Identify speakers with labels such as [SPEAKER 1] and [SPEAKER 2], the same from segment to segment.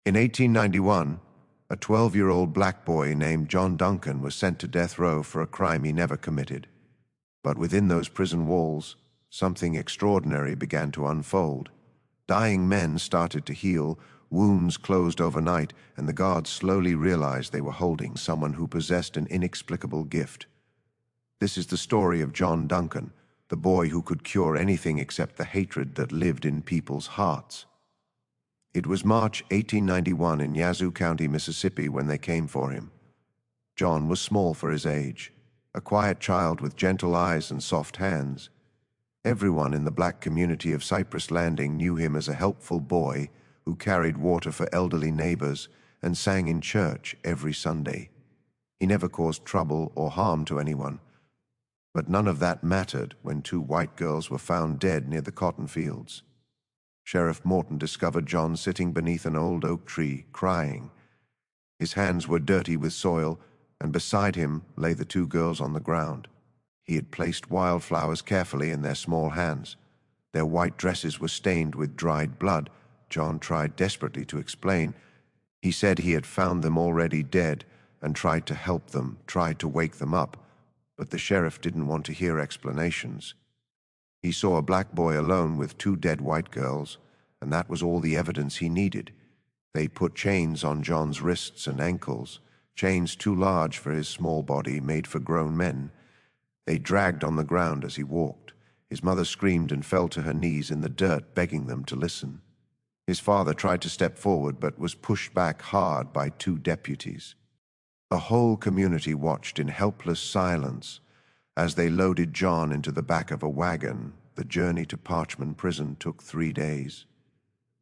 [SPEAKER 1] In 1891, a 12-year-old black boy named John Duncan was sent to death row for a crime he never committed. But within those prison walls, something extraordinary began to unfold. Dying men started to heal, wounds closed overnight, and the guards slowly realized they were holding someone who possessed an inexplicable gift. This is the story of John Duncan, the boy who could cure anything except the hatred that lived in people's hearts. It was March 1891 in Yazoo County, Mississippi, when they came for him. John was small for his age, a quiet child with gentle eyes and soft hands. Everyone in the black community of Cypress Landing knew him as a helpful boy who carried water for elderly neighbors and sang in church every Sunday. He never caused trouble or harm to anyone. But none of that mattered when two white girls were found dead near the cotton fields. Sheriff Morton discovered John sitting beneath an old oak tree, crying. His hands were dirty with soil, and beside him lay the two girls on the ground. He had placed wildflowers carefully in their small hands. Their white dresses were stained with dried blood. John tried desperately to explain. He said he had found them already dead and tried to help them, tried to wake them up, but the sheriff didn't want to hear explanations. He saw a black boy alone with two dead white girls, and that was all the evidence he needed. They put chains on John's wrists and ankles, chains too large for his small body, made for grown men. They dragged on the ground as he walked. His mother screamed and fell to her knees in the dirt, begging them to listen. His father tried to step forward, but was pushed back hard by two deputies. The whole community watched in helpless silence as they loaded John into the back of a wagon. The journey to Parchman Prison took 3 days.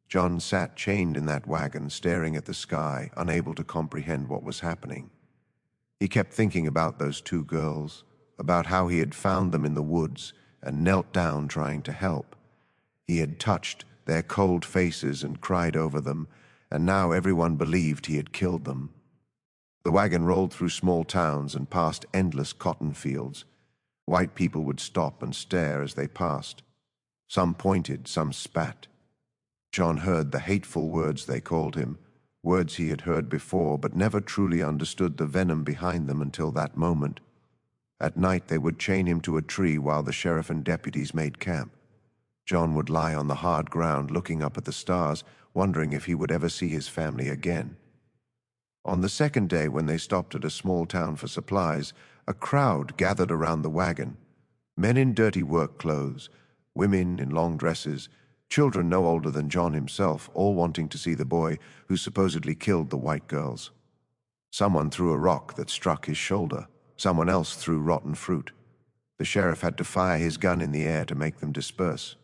[SPEAKER 1] John sat chained in that wagon, staring at the sky, unable to comprehend what was happening. He kept thinking about those two girls, about how he had found them in the woods and knelt down trying to help. He had touched their cold faces and cried over them, and now everyone believed he had killed them. The wagon rolled through small towns and past endless cotton fields. White people would stop and stare as they passed. Some pointed, some spat. John heard the hateful words they called him, words he had heard before but never truly understood the venom behind them until that moment. At night they would chain him to a tree while the sheriff and deputies made camp. John would lie on the hard ground looking up at the stars, wondering if he would ever see his family again. On the second day, when they stopped at a small town for supplies, a crowd gathered around the wagon. Men in dirty work clothes, women in long dresses, children no older than John himself, all wanting to see the boy who supposedly killed the white girls. Someone threw a rock that struck his shoulder. Someone else threw rotten fruit. The sheriff had to fire his gun in the air to make them disperse.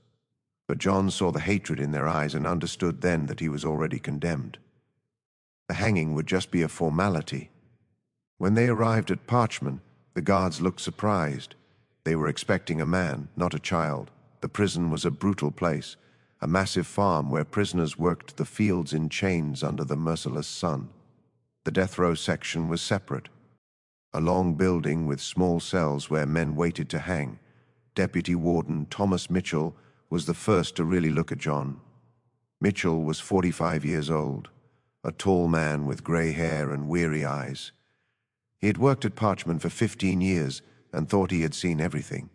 [SPEAKER 1] But John saw the hatred in their eyes and understood then that he was already condemned. The hanging would just be a formality. When they arrived at Parchman, the guards looked surprised. They were expecting a man, not a child. The prison was a brutal place, a massive farm where prisoners worked the fields in chains under the merciless sun. The death row section was separate, a long building with small cells where men waited to hang. Deputy Warden Thomas Mitchell was the first to really look at John. Mitchell was 45 years old, a tall man with gray hair and weary eyes. He had worked at Parchman for 15 years and thought he had seen everything.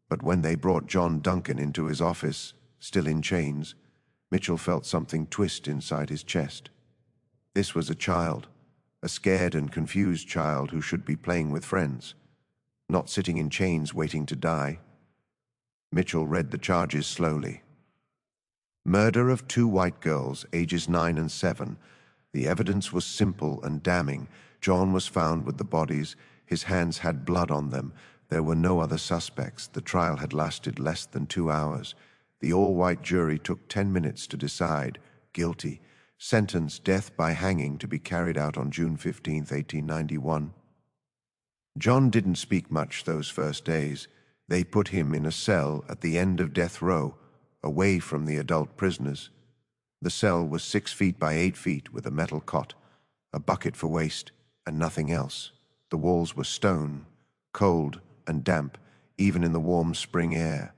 [SPEAKER 1] But when they brought John Duncan into his office, still in chains, Mitchell felt something twist inside his chest. This was a child, a scared and confused child who should be playing with friends, not sitting in chains waiting to die. Mitchell read the charges slowly. Murder of 2 white girls, ages 9 and 7. The evidence was simple and damning. John was found with the bodies. His hands had blood on them. There were no other suspects. The trial had lasted less than 2 hours. The all-white jury took 10 minutes to decide. Guilty. Sentence, death by hanging, to be carried out on June 15, 1891. John didn't speak much those first days. They put him in a cell at the end of death row, away from the adult prisoners. The cell was 6 feet by 8 feet with a metal cot, a bucket for waste, and nothing else. The walls were stone, cold and damp, even in the warm spring air.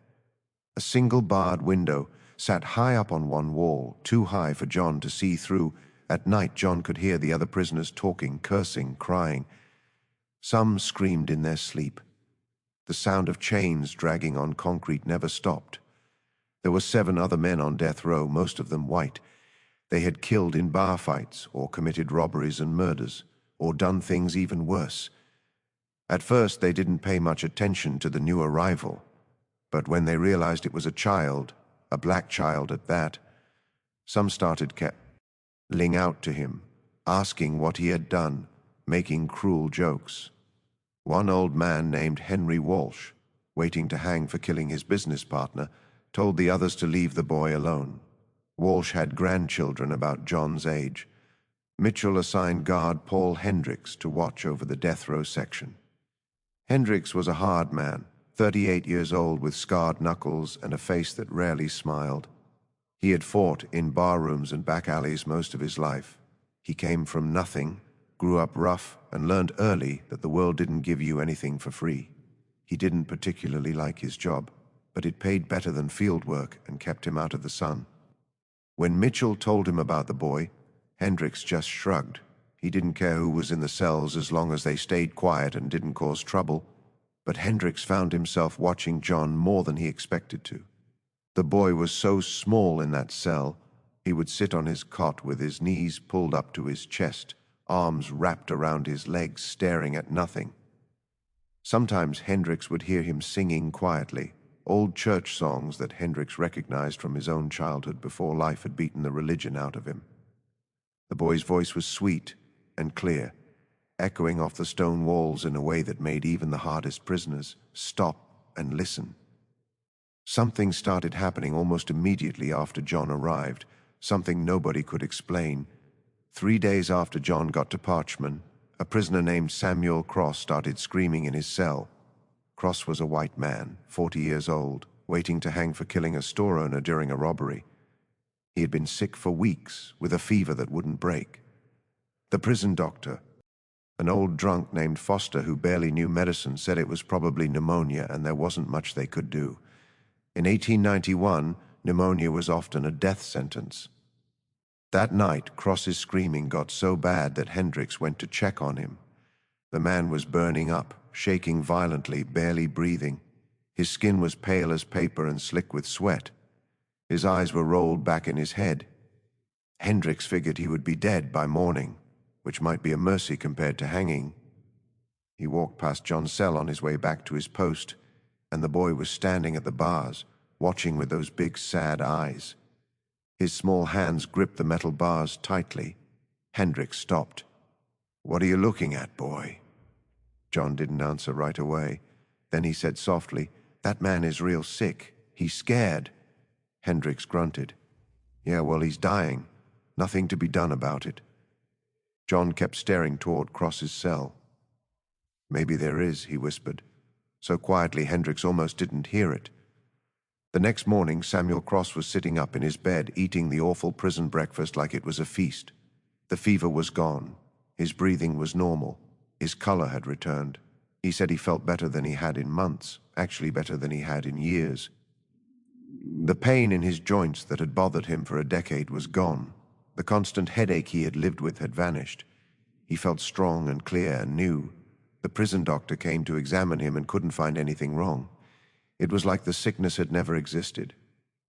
[SPEAKER 1] A single barred window sat high up on one wall, too high for John to see through. At night, John could hear the other prisoners talking, cursing, crying. Some screamed in their sleep. The sound of chains dragging on concrete never stopped. There were 7 other men on death row, most of them white. They had killed in bar fights, or committed robberies and murders, or done things even worse. At first, they didn't pay much attention to the new arrival, but when they realized it was a child, a black child at that, some started calling out to him, asking what he had done, making cruel jokes. One old man named Henry Walsh, waiting to hang for killing his business partner, told the others to leave the boy alone. Walsh had grandchildren about John's age. Mitchell assigned guard Paul Hendricks to watch over the death row section. Hendricks was a hard man, 38 years old with scarred knuckles and a face that rarely smiled. He had fought in bar rooms and back alleys most of his life. He came from nothing, grew up rough, and learned early that the world didn't give you anything for free. He didn't particularly like his job, but it paid better than field work and kept him out of the sun. When Mitchell told him about the boy, Hendricks just shrugged. He didn't care who was in the cells as long as they stayed quiet and didn't cause trouble. But Hendricks found himself watching John more than he expected to. The boy was so small in that cell, he would sit on his cot with his knees pulled up to his chest, arms wrapped around his legs, staring at nothing. Sometimes Hendricks would hear him singing quietly, old church songs that Hendricks recognized from his own childhood before life had beaten the religion out of him. The boy's voice was sweet and clear, echoing off the stone walls in a way that made even the hardest prisoners stop and listen. Something started happening almost immediately after John arrived, something nobody could explain. 3 days after John got to Parchman, a prisoner named Samuel Cross started screaming in his cell. Cross was a white man, 40 years old, waiting to hang for killing a store owner during a robbery. He had been sick for weeks, with a fever that wouldn't break. The prison doctor, an old drunk named Foster who barely knew medicine, said it was probably pneumonia and there wasn't much they could do. In 1891, pneumonia was often a death sentence. That night, Cross's screaming got so bad that Hendricks went to check on him. The man was burning up, shaking violently, barely breathing. His skin was pale as paper and slick with sweat. His eyes were rolled back in his head. Hendricks figured he would be dead by morning, which might be a mercy compared to hanging. He walked past John's cell on his way back to his post, and the boy was standing at the bars, watching with those big, sad eyes. His small hands gripped the metal bars tightly. Hendricks stopped. "What are you looking at, boy?" John didn't answer right away. Then he said softly, "That man is real sick. He's scared." Hendricks grunted. "Yeah, well, he's dying. Nothing to be done about it." John kept staring toward Cross's cell. "Maybe there is," he whispered, so quietly Hendricks almost didn't hear it. The next morning, Samuel Cross was sitting up in his bed, eating the awful prison breakfast like it was a feast. The fever was gone. His breathing was normal. His color had returned. He said he felt better than he had in months, actually better than he had in years. The pain in his joints that had bothered him for a decade was gone. The constant headache he had lived with had vanished. He felt strong and clear and new. The prison doctor came to examine him and couldn't find anything wrong. It was like the sickness had never existed.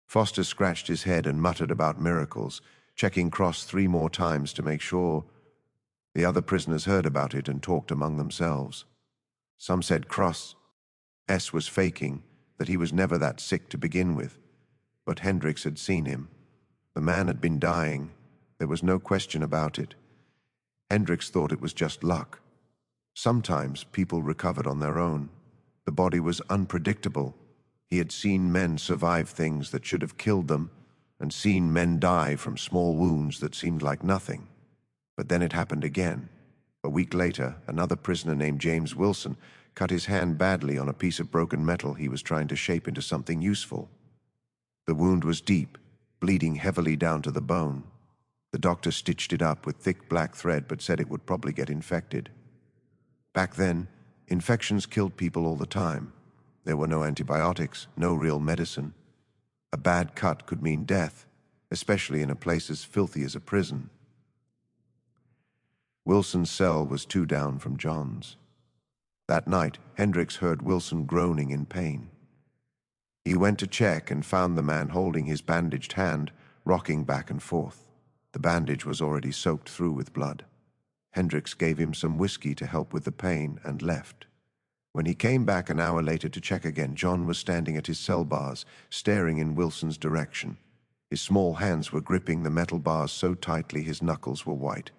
[SPEAKER 1] Foster scratched his head and muttered about miracles, checking Cross 3 more times to make sure. The other prisoners heard about it and talked among themselves. Some said Cross was faking, that he was never that sick to begin with. But Hendricks had seen him. The man had been dying. There was no question about it. Hendricks thought it was just luck. Sometimes people recovered on their own. The body was unpredictable. He had seen men survive things that should have killed them, and seen men die from small wounds that seemed like nothing. But then it happened again. A week later, another prisoner named James Wilson cut his hand badly on a piece of broken metal he was trying to shape into something useful. The wound was deep, bleeding heavily down to the bone. The doctor stitched it up with thick black thread but said it would probably get infected. Back then, infections killed people all the time. There were no antibiotics, no real medicine. A bad cut could mean death, especially in a place as filthy as a prison. Wilson's cell was 2 down from John's. That night, Hendricks heard Wilson groaning in pain. He went to check and found the man holding his bandaged hand, rocking back and forth. The bandage was already soaked through with blood. Hendricks gave him some whiskey to help with the pain and left. When he came back an hour later to check again, John was standing at his cell bars, staring in Wilson's direction. His small hands were gripping the metal bars so tightly his knuckles were white.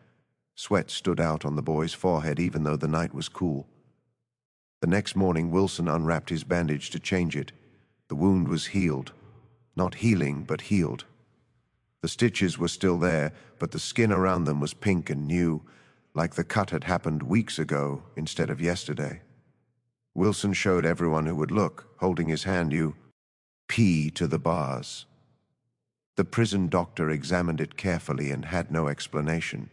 [SPEAKER 1] Sweat stood out on the boy's forehead even though the night was cool. The next morning, Wilson unwrapped his bandage to change it. The wound was healed. Not healing, but healed. The stitches were still there, but the skin around them was pink and new, like the cut had happened weeks ago instead of yesterday. Wilson showed everyone who would look, holding his hand, "You pee to the bars." The prison doctor examined it carefully and had no explanation.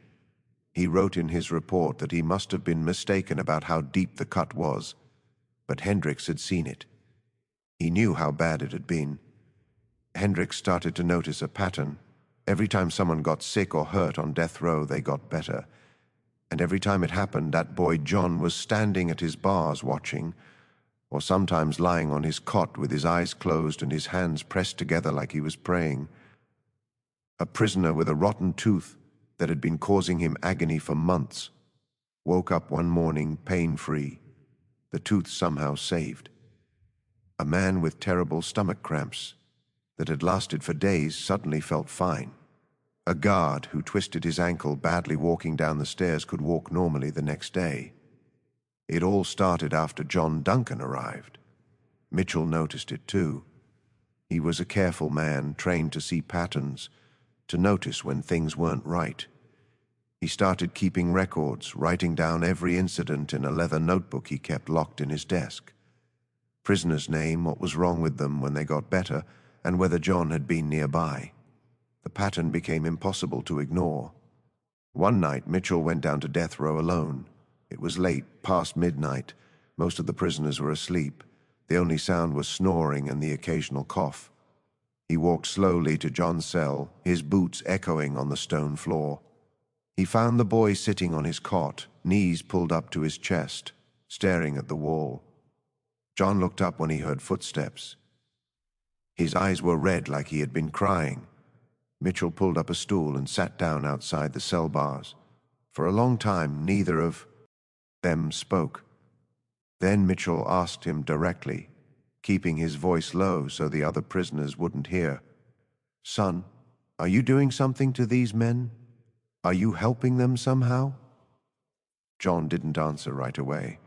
[SPEAKER 1] He wrote in his report that he must have been mistaken about how deep the cut was, but Hendricks had seen it. He knew how bad it had been. Hendricks started to notice a pattern. Every time someone got sick or hurt on death row, they got better. And every time it happened, that boy John was standing at his bars watching, or sometimes lying on his cot with his eyes closed and his hands pressed together like he was praying. A prisoner with a rotten tooth that had been causing him agony for months woke up one morning pain-free, the tooth somehow saved. A man with terrible stomach cramps that had lasted for days suddenly felt fine. A guard who twisted his ankle badly walking down the stairs could walk normally the next day. It all started after John Duncan arrived. Mitchell noticed it too. He was a careful man, trained to see patterns, to notice when things weren't right. He started keeping records, writing down every incident in a leather notebook he kept locked in his desk. Prisoners' name, what was wrong with them when they got better, and whether John had been nearby. The pattern became impossible to ignore. One night, Mitchell went down to death row alone. It was late, past midnight. Most of the prisoners were asleep. The only sound was snoring and the occasional cough. He walked slowly to John's cell, his boots echoing on the stone floor. He found the boy sitting on his cot, knees pulled up to his chest, staring at the wall. John looked up when he heard footsteps. His eyes were red like he had been crying. Mitchell pulled up a stool and sat down outside the cell bars. For a long time, neither of them spoke. Then Mitchell asked him directly, keeping his voice low so the other prisoners wouldn't hear. "Son, are you doing something to these men? Are you helping them somehow?" John didn't answer right away.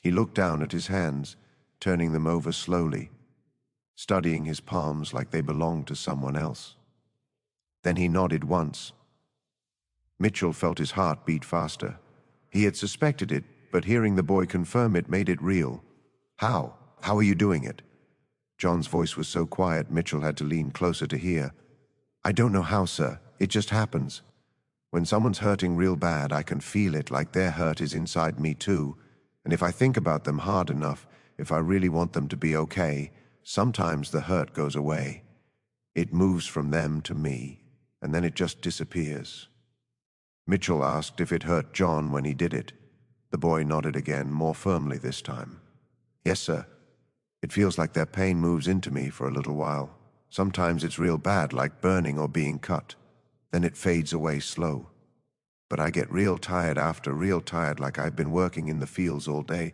[SPEAKER 1] He looked down at his hands, turning them over slowly, studying his palms like they belonged to someone else. Then he nodded once. Mitchell felt his heart beat faster. He had suspected it, but hearing the boy confirm it made it real. "How? How are you doing it?" John's voice was so quiet Mitchell had to lean closer to hear. "I don't know how, sir. It just happens. When someone's hurting real bad, I can feel it like their hurt is inside me too. And if I think about them hard enough, if I really want them to be okay, sometimes the hurt goes away. It moves from them to me, and then it just disappears." Mitchell asked if it hurt John when he did it. The boy nodded again, more firmly this time. "Yes, sir. It feels like their pain moves into me for a little while. Sometimes it's real bad, like burning or being cut. Then it fades away slow. But I get real tired after, real tired like I've been working in the fields all day."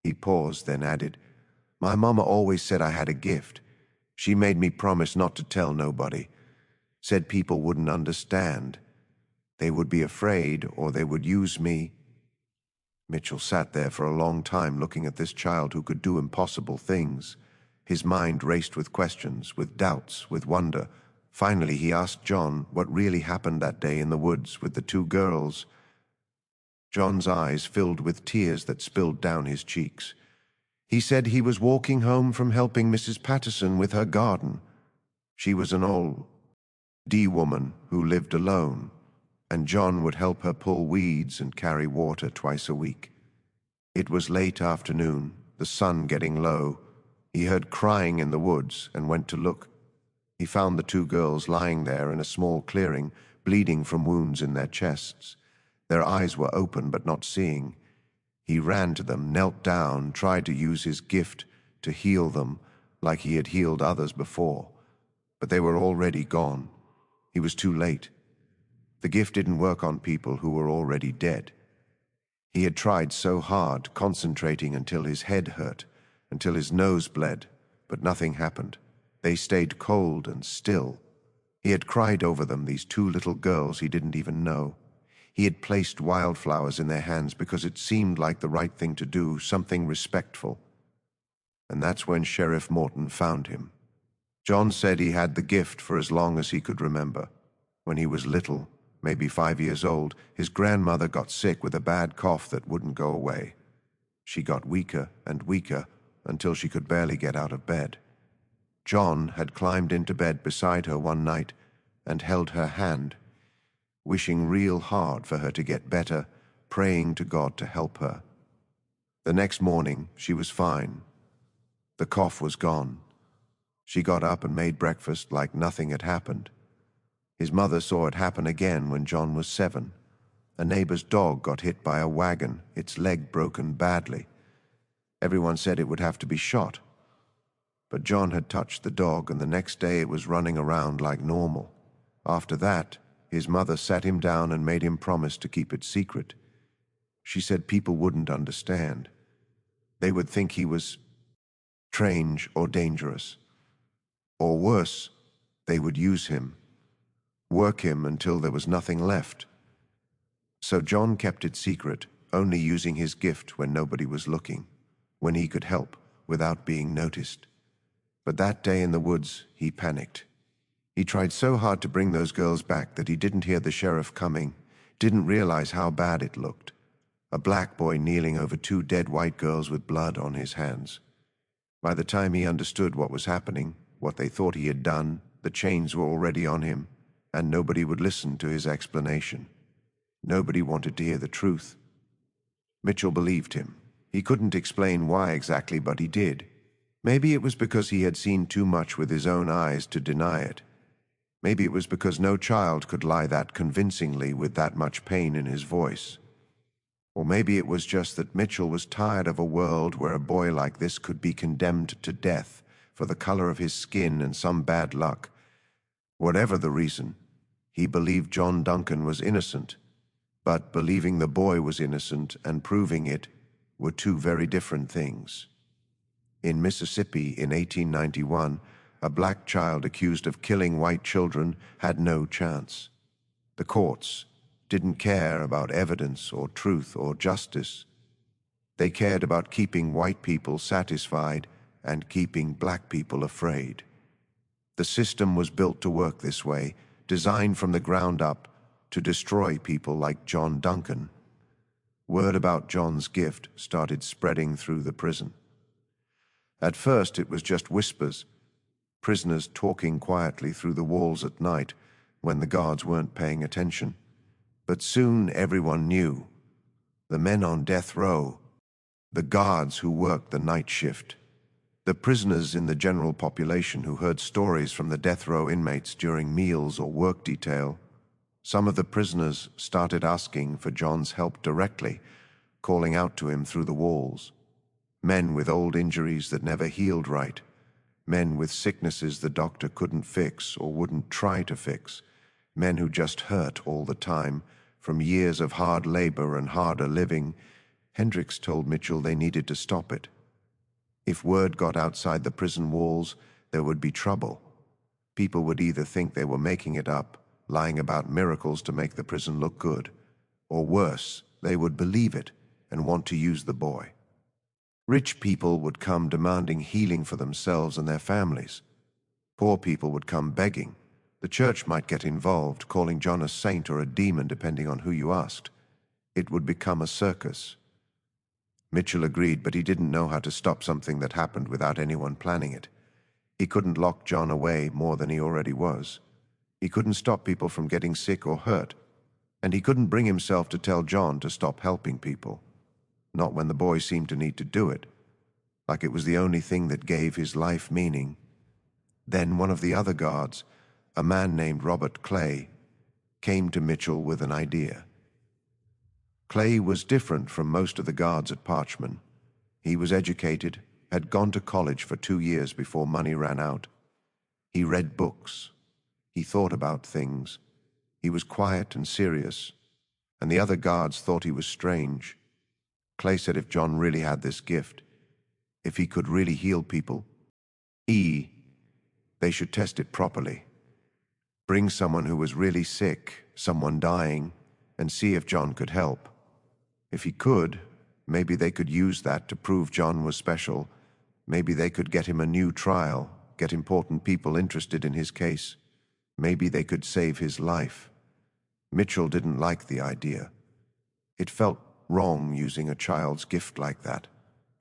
[SPEAKER 1] He paused, then added, "My mama always said I had a gift. She made me promise not to tell nobody. Said people wouldn't understand. They would be afraid, or they would use me." Mitchell sat there for a long time looking at this child who could do impossible things. His mind raced with questions, with doubts, with wonder. Finally, he asked John what really happened that day in the woods with the 2 girls. John's eyes filled with tears that spilled down his cheeks. He said he was walking home from helping Mrs. Patterson with her garden. She was an old woman who lived alone, and John would help her pull weeds and carry water twice a week. It was late afternoon, the sun getting low. He heard crying in the woods and went to look. He found the two girls lying there in a small clearing, bleeding from wounds in their chests. Their eyes were open but not seeing. He ran to them, knelt down, tried to use his gift to heal them like he had healed others before. But they were already gone. He was too late. The gift didn't work on people who were already dead. He had tried so hard, concentrating until his head hurt, until his nose bled, but nothing happened. They stayed cold and still. He had cried over them, these two little girls he didn't even know. He had placed wildflowers in their hands because it seemed like the right thing to do, something respectful. And that's when Sheriff Morton found him. John said he had the gift for as long as he could remember. When he was little, maybe 5 years old, his grandmother got sick with a bad cough that wouldn't go away. She got weaker and weaker until she could barely get out of bed. John had climbed into bed beside her one night and held her hand, wishing real hard for her to get better, praying to God to help her. The next morning, she was fine. The cough was gone. She got up and made breakfast like nothing had happened. His mother saw it happen again when John was 7. A neighbor's dog got hit by a wagon, its leg broken badly. Everyone said it would have to be shot. But John had touched the dog, and the next day it was running around like normal. After that, his mother sat him down and made him promise to keep it secret. She said people wouldn't understand. They would think he was strange or dangerous. Or worse, they would use him, work him until there was nothing left. So John kept it secret, only using his gift when nobody was looking, when he could help without being noticed. But that day in the woods, he panicked. He tried so hard to bring those girls back that he didn't hear the sheriff coming, didn't realize how bad it looked. A black boy kneeling over 2 dead white girls with blood on his hands. By the time he understood what was happening, what they thought he had done, the chains were already on him, and nobody would listen to his explanation. Nobody wanted to hear the truth. Mitchell believed him. He couldn't explain why exactly, but he did. Maybe it was because he had seen too much with his own eyes to deny it. Maybe it was because no child could lie that convincingly with that much pain in his voice. Or maybe it was just that Mitchell was tired of a world where a boy like this could be condemned to death for the color of his skin and some bad luck. Whatever the reason, he believed John Duncan was innocent. But believing the boy was innocent and proving it were two very different things. In Mississippi in 1891, a black child accused of killing white children had no chance. The courts didn't care about evidence or truth or justice. They cared about keeping white people satisfied and keeping black people afraid. The system was built to work this way, designed from the ground up to destroy people like John Duncan. Word about John's gift started spreading through the prison. At first it was just whispers, prisoners talking quietly through the walls at night when the guards weren't paying attention. But soon everyone knew. The men on death row, the guards who worked the night shift, the prisoners in the general population who heard stories from the death row inmates during meals or work detail. Some of the prisoners started asking for John's help directly, calling out to him through the walls. Men with old injuries that never healed right, men with sicknesses the doctor couldn't fix or wouldn't try to fix, men who just hurt all the time from years of hard labor and harder living. Hendricks told Mitchell they needed to stop it. If word got outside the prison walls, there would be trouble. People would either think they were making it up, lying about miracles to make the prison look good, or worse, they would believe it and want to use the boy. Rich people would come demanding healing for themselves and their families. Poor people would come begging. The church might get involved, calling John a saint or a demon depending on who you asked. It would become a circus. Mitchell agreed, but he didn't know how to stop something that happened without anyone planning it. He couldn't lock John away more than he already was. He couldn't stop people from getting sick or hurt, and he couldn't bring himself to tell John to stop helping people. Not when the boy seemed to need to do it. like it was the only thing that gave his life meaning. Then one of the other guards, a man named Robert Clay, came to Mitchell with an idea. Clay was different from most of the guards at Parchman. He was educated, had gone to college for 2 years before money ran out. He read books. He thought about things. He was quiet and serious, and the other guards thought he was strange. Clay said if John really had this gift, if he could really heal people, they should test it properly. Bring someone who was really sick, someone dying, and see if John could help. If he could, maybe they could use that to prove John was special. Maybe they could get him a new trial, get important people interested in his case. Maybe they could save his life. Mitchell didn't like the idea. It felt wrong using a child's gift like that.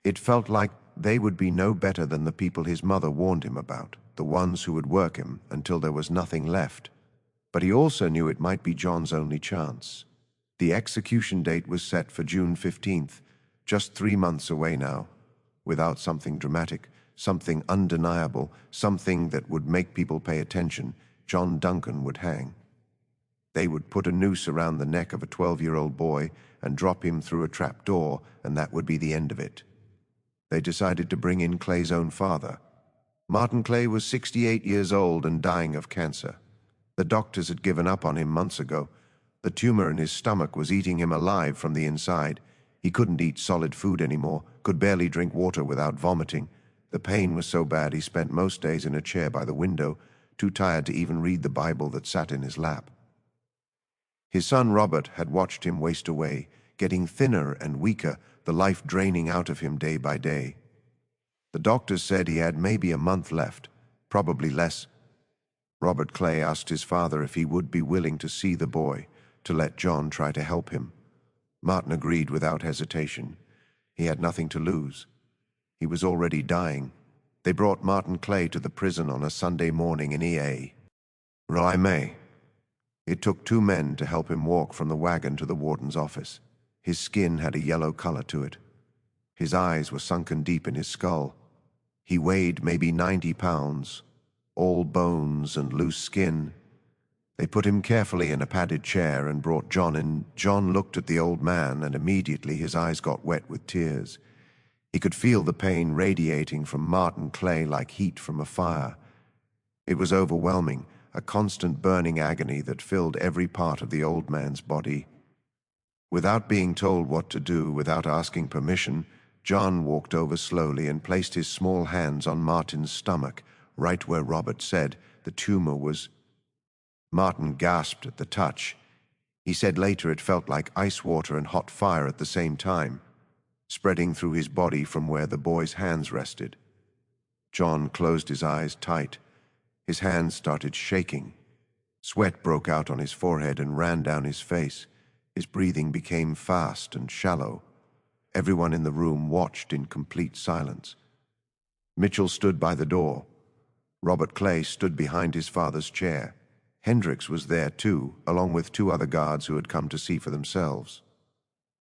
[SPEAKER 1] It felt like they would be no better than the people his mother warned him about, the ones who would work him until there was nothing left. But he also knew it might be John's only chance. The execution date was set for June 15th, just 3 months away now. Without something dramatic, something undeniable, something that would make people pay attention, John Duncan would hang. They would put a noose around the neck of a 12-year-old boy and drop him through a trap door, and that would be the end of it. They decided to bring in Clay's own father. Martin Clay was 68 years old and dying of cancer. The doctors had given up on him months ago. The tumor in his stomach was eating him alive from the inside. He couldn't eat solid food anymore, could barely drink water without vomiting. The pain was so bad he spent most days in a chair by the window, too tired to even read the Bible that sat in his lap. His son Robert had watched him waste away, getting thinner and weaker, the life draining out of him day by day. The doctors said he had maybe a month left, probably less. Robert Clay asked his father if he would be willing to see the boy, to let John try to help him. Martin agreed without hesitation. He had nothing to lose. He was already dying. They brought Martin Clay to the prison on a Sunday morning in EA. May. It took 2 men to help him walk from the wagon to the warden's office. His skin had a yellow color to it. His eyes were sunken deep in his skull. He weighed maybe 90 pounds, all bones and loose skin. They put him carefully in a padded chair and brought John in. John looked at the old man, and immediately his eyes got wet with tears. He could feel the pain radiating from Martin Clay like heat from a fire. It was overwhelming, a constant burning agony that filled every part of the old man's body. Without being told what to do, without asking permission, John walked over slowly and placed his small hands on Martin's stomach, right where Robert said the tumor was. Martin gasped at the touch. He said later it felt like ice water and hot fire at the same time, spreading through his body from where the boy's hands rested. John closed his eyes tight. His hands started shaking. Sweat broke out on his forehead and ran down his face. His breathing became fast and shallow. Everyone in the room watched in complete silence. Mitchell stood by the door. Robert Clay stood behind his father's chair. Hendricks was there too, along with 2 other guards who had come to see for themselves.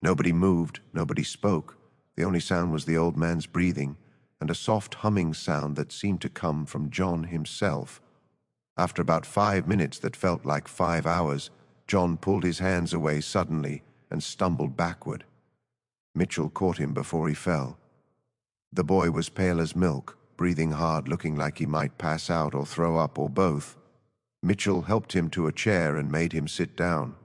[SPEAKER 1] Nobody moved, nobody spoke. The only sound was the old man's breathing, and a soft humming sound that seemed to come from John himself. After about 5 minutes that felt like 5 hours, John pulled his hands away suddenly and stumbled backward. Mitchell caught him before he fell. The boy was pale as milk, breathing hard, looking like he might pass out or throw up or both. Mitchell helped him to a chair and made him sit down.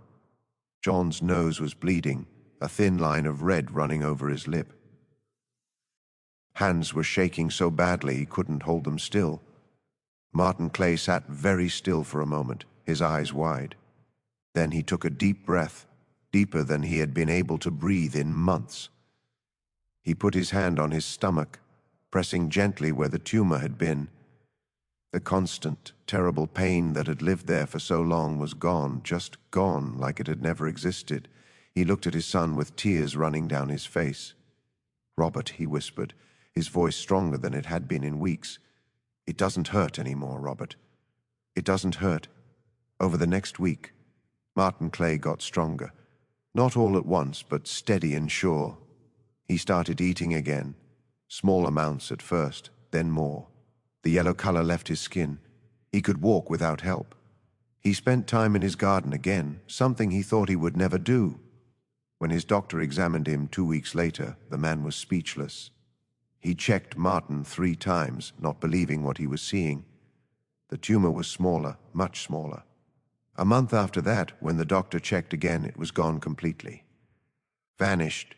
[SPEAKER 1] John's nose was bleeding, a thin line of red running over his lip. Hands were shaking so badly he couldn't hold them still. Martin Clay sat very still for a moment, his eyes wide. Then he took a deep breath, deeper than he had been able to breathe in months. He put his hand on his stomach, pressing gently where the tumor had been. The constant, terrible pain that had lived there for so long was gone, just gone, like it had never existed. He looked at his son with tears running down his face. "Robert," he whispered, his voice stronger than it had been in weeks. "It doesn't hurt anymore, Robert. It doesn't hurt." Over the next week, Martin Clay got stronger. Not all at once, but steady and sure. He started eating again. Small amounts at first, then more. The yellow color left his skin. He could walk without help. He spent time in his garden again, something he thought he would never do. When his doctor examined him 2 weeks later, the man was speechless. He checked Martin 3 times, not believing what he was seeing. The tumor was smaller, much smaller. A month after that, when the doctor checked again, it was gone completely. Vanished.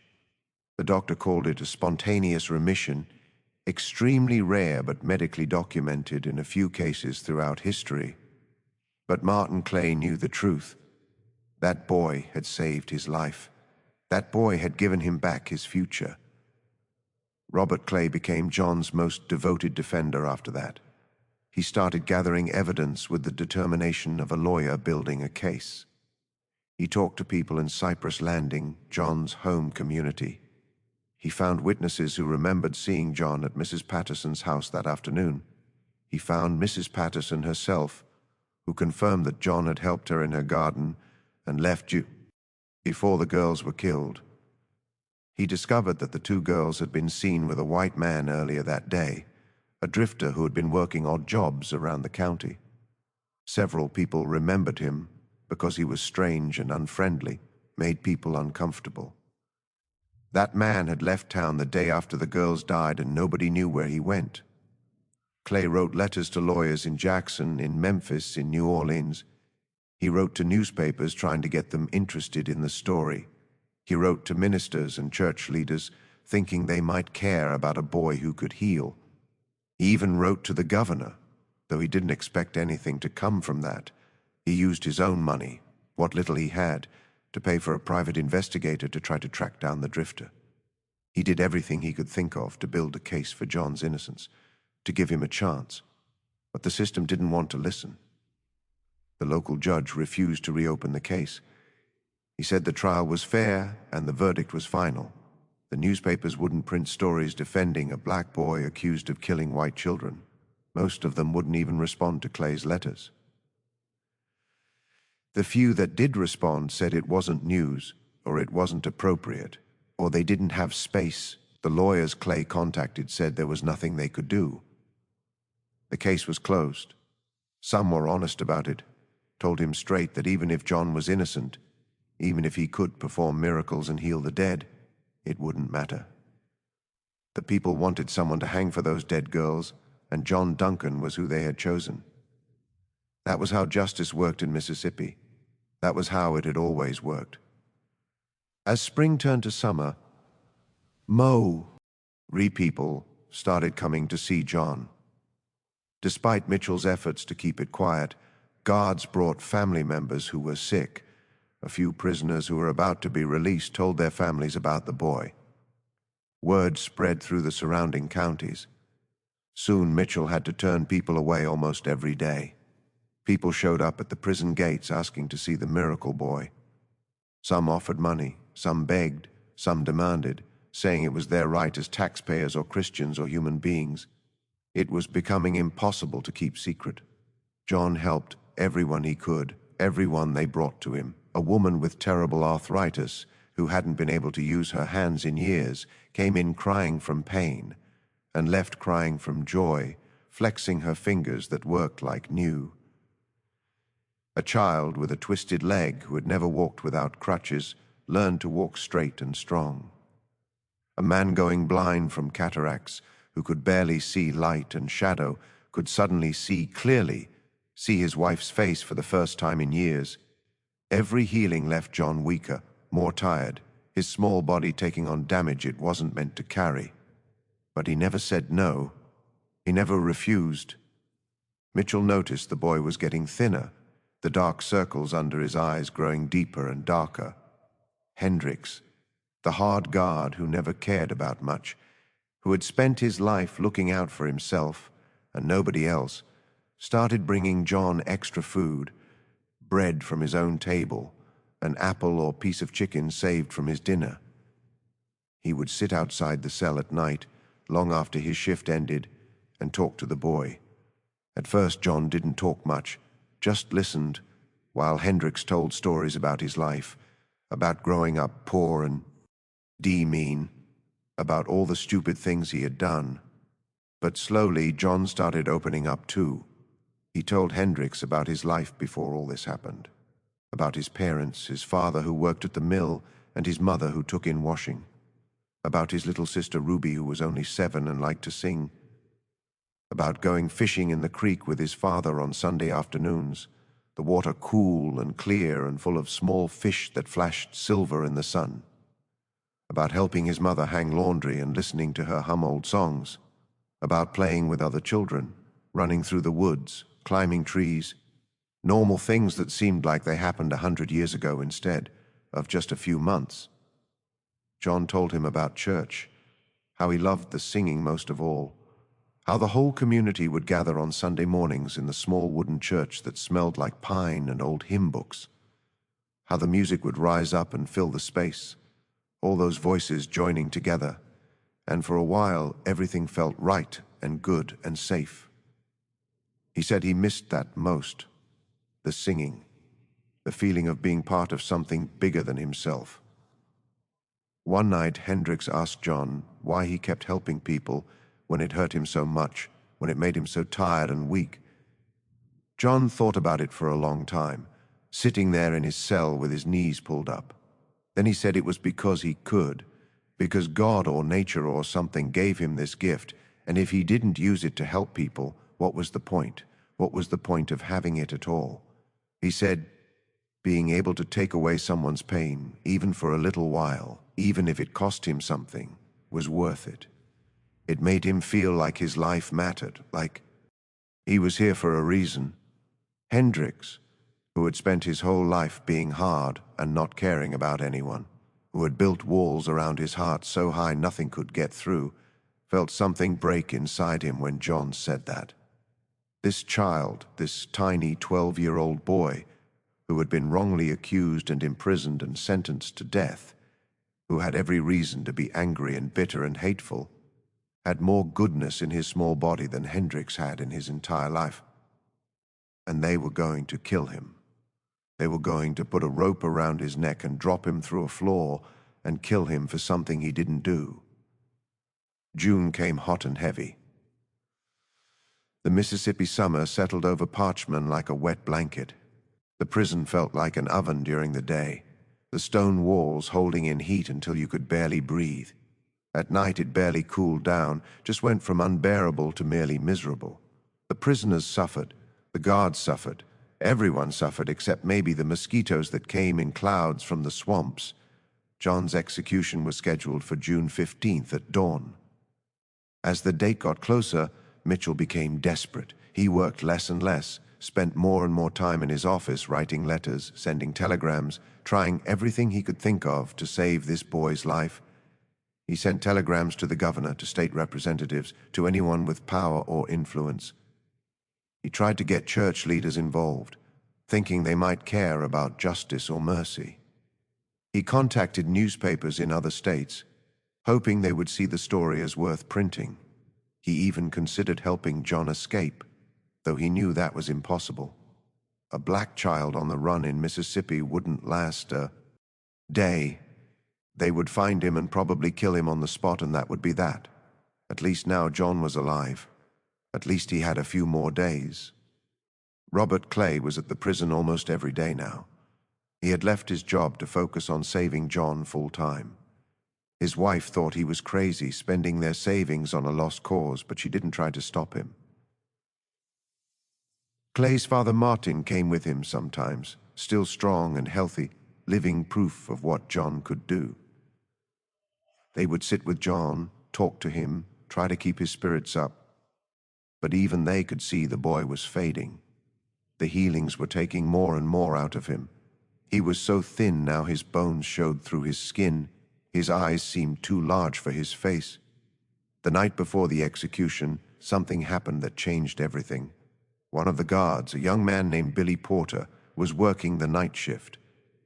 [SPEAKER 1] The doctor called it a spontaneous remission, extremely rare but medically documented in a few cases throughout history. But Martin Clay knew the truth. That boy had saved his life. That boy had given him back his future. Robert Clay became John's most devoted defender after that. He started gathering evidence with the determination of a lawyer building a case. He talked to people in Cypress Landing, John's home community. He found witnesses who remembered seeing John at Mrs. Patterson's house that afternoon. He found Mrs. Patterson herself, who confirmed that John had helped her in her garden and left before the girls were killed. He discovered that the 2 girls had been seen with a white man earlier that day, a drifter who had been working odd jobs around the county. Several people remembered him because he was strange and unfriendly, made people uncomfortable. That man had left town the day after the girls died and nobody knew where he went. Clay wrote letters to lawyers in Jackson, in Memphis, in New Orleans. He wrote to newspapers trying to get them interested in the story. He wrote to ministers and church leaders thinking they might care about a boy who could heal. He even wrote to the governor, though he didn't expect anything to come from that. He used his own money, what little he had, to pay for a private investigator to try to track down the drifter. He did everything he could think of to build a case for John's innocence, to give him a chance. But the system didn't want to listen. The local judge refused to reopen the case. He said the trial was fair and the verdict was final. The newspapers wouldn't print stories defending a black boy accused of killing white children. Most of them wouldn't even respond to Clay's letters. The few that did respond said it wasn't news, or it wasn't appropriate, or they didn't have space. The lawyers Clay contacted said there was nothing they could do. The case was closed. Some were honest about it, told him straight that even if John was innocent, even if he could perform miracles and heal the dead, it wouldn't matter. The people wanted someone to hang for those dead girls, and John Duncan was who they had chosen. That was how justice worked in Mississippi. That was how it had always worked. As spring turned to summer, people started coming to see John. Despite Mitchell's efforts to keep it quiet, guards brought family members who were sick. A few prisoners who were about to be released told their families about the boy. Word spread through the surrounding counties. Soon Mitchell had to turn people away almost every day. People showed up at the prison gates asking to see the miracle boy. Some offered money, some begged, some demanded, saying it was their right as taxpayers or Christians or human beings. It was becoming impossible to keep secret. John helped everyone he could, everyone they brought to him. A woman with terrible arthritis, who hadn't been able to use her hands in years, came in crying from pain, and left crying from joy, flexing her fingers that worked like new. A child with a twisted leg who had never walked without crutches learned to walk straight and strong. A man going blind from cataracts, who could barely see light and shadow, could suddenly see clearly, see his wife's face for the first time in years. Every healing left John weaker, more tired, his small body taking on damage it wasn't meant to carry. But he never said no. He never refused. Mitchell noticed the boy was getting thinner, the dark circles under his eyes growing deeper and darker. Hendricks, the hard guard who never cared about much, who had spent his life looking out for himself and nobody else, started bringing John extra food, bread from his own table, an apple or piece of chicken saved from his dinner. He would sit outside the cell at night, long after his shift ended, and talk to the boy. At first, John didn't talk much, just listened, while Hendricks told stories about his life, about growing up poor and mean, about all the stupid things he had done. But slowly, John started opening up too. He told Hendricks about his life before all this happened, about his parents, his father who worked at the mill, and his mother who took in washing, about his little sister Ruby who was only 7 and liked to sing, about going fishing in the creek with his father on Sunday afternoons, the water cool and clear and full of small fish that flashed silver in the sun, about helping his mother hang laundry and listening to her hum old songs, about playing with other children, running through the woods, climbing trees, normal things that seemed like they happened 100 years ago instead of just a few months. John told him about church, how he loved the singing most of all, how the whole community would gather on Sunday mornings in the small wooden church that smelled like pine and old hymn books, how the music would rise up and fill the space, all those voices joining together, and for a while everything felt right and good and safe. He said he missed that most, the singing, the feeling of being part of something bigger than himself. One night, Hendricks asked John why he kept helping people when it hurt him so much, when it made him so tired and weak. John thought about it for a long time, sitting there in his cell with his knees pulled up. Then he said it was because he could, because God or nature or something gave him this gift, and if he didn't use it to help people, what was the point? What was the point of having it at all? He said, being able to take away someone's pain, even for a little while, even if it cost him something, was worth it. It made him feel like his life mattered, like he was here for a reason. Hendricks, who had spent his whole life being hard and not caring about anyone, who had built walls around his heart so high nothing could get through, felt something break inside him when John said that. This child, this tiny 12-year-old boy, who had been wrongly accused and imprisoned and sentenced to death, who had every reason to be angry and bitter and hateful, had more goodness in his small body than Hendricks had in his entire life. And they were going to kill him. They were going to put a rope around his neck and drop him through a floor and kill him for something he didn't do. June came hot and heavy. The Mississippi summer settled over Parchman like a wet blanket. The prison felt like an oven during the day, the stone walls holding in heat until you could barely breathe. At night it barely cooled down, just went from unbearable to merely miserable. The prisoners suffered, the guards suffered, everyone suffered except maybe the mosquitoes that came in clouds from the swamps. John's execution was scheduled for June 15th at dawn. As the date got closer, Mitchell became desperate. He worked less and less, spent more and more time in his office writing letters, sending telegrams, trying everything he could think of to save this boy's life. He sent telegrams to the governor, to state representatives, to anyone with power or influence. He tried to get church leaders involved, thinking they might care about justice or mercy. He contacted newspapers in other states, hoping they would see the story as worth printing. He even considered helping John escape, though he knew that was impossible. A black child on the run in Mississippi wouldn't last a day. They would find him and probably kill him on the spot, and that would be that. At least now John was alive. At least he had a few more days. Robert Clay was at the prison almost every day now. He had left his job to focus on saving John full time. His wife thought he was crazy, spending their savings on a lost cause, but she didn't try to stop him. Clay's father Martin came with him sometimes, still strong and healthy, living proof of what John could do. They would sit with John, talk to him, try to keep his spirits up. But even they could see the boy was fading. The healings were taking more and more out of him. He was so thin now his bones showed through his skin. His eyes seemed too large for his face. The night before the execution, something happened that changed everything. One of the guards, a young man named Billy Porter, was working the night shift.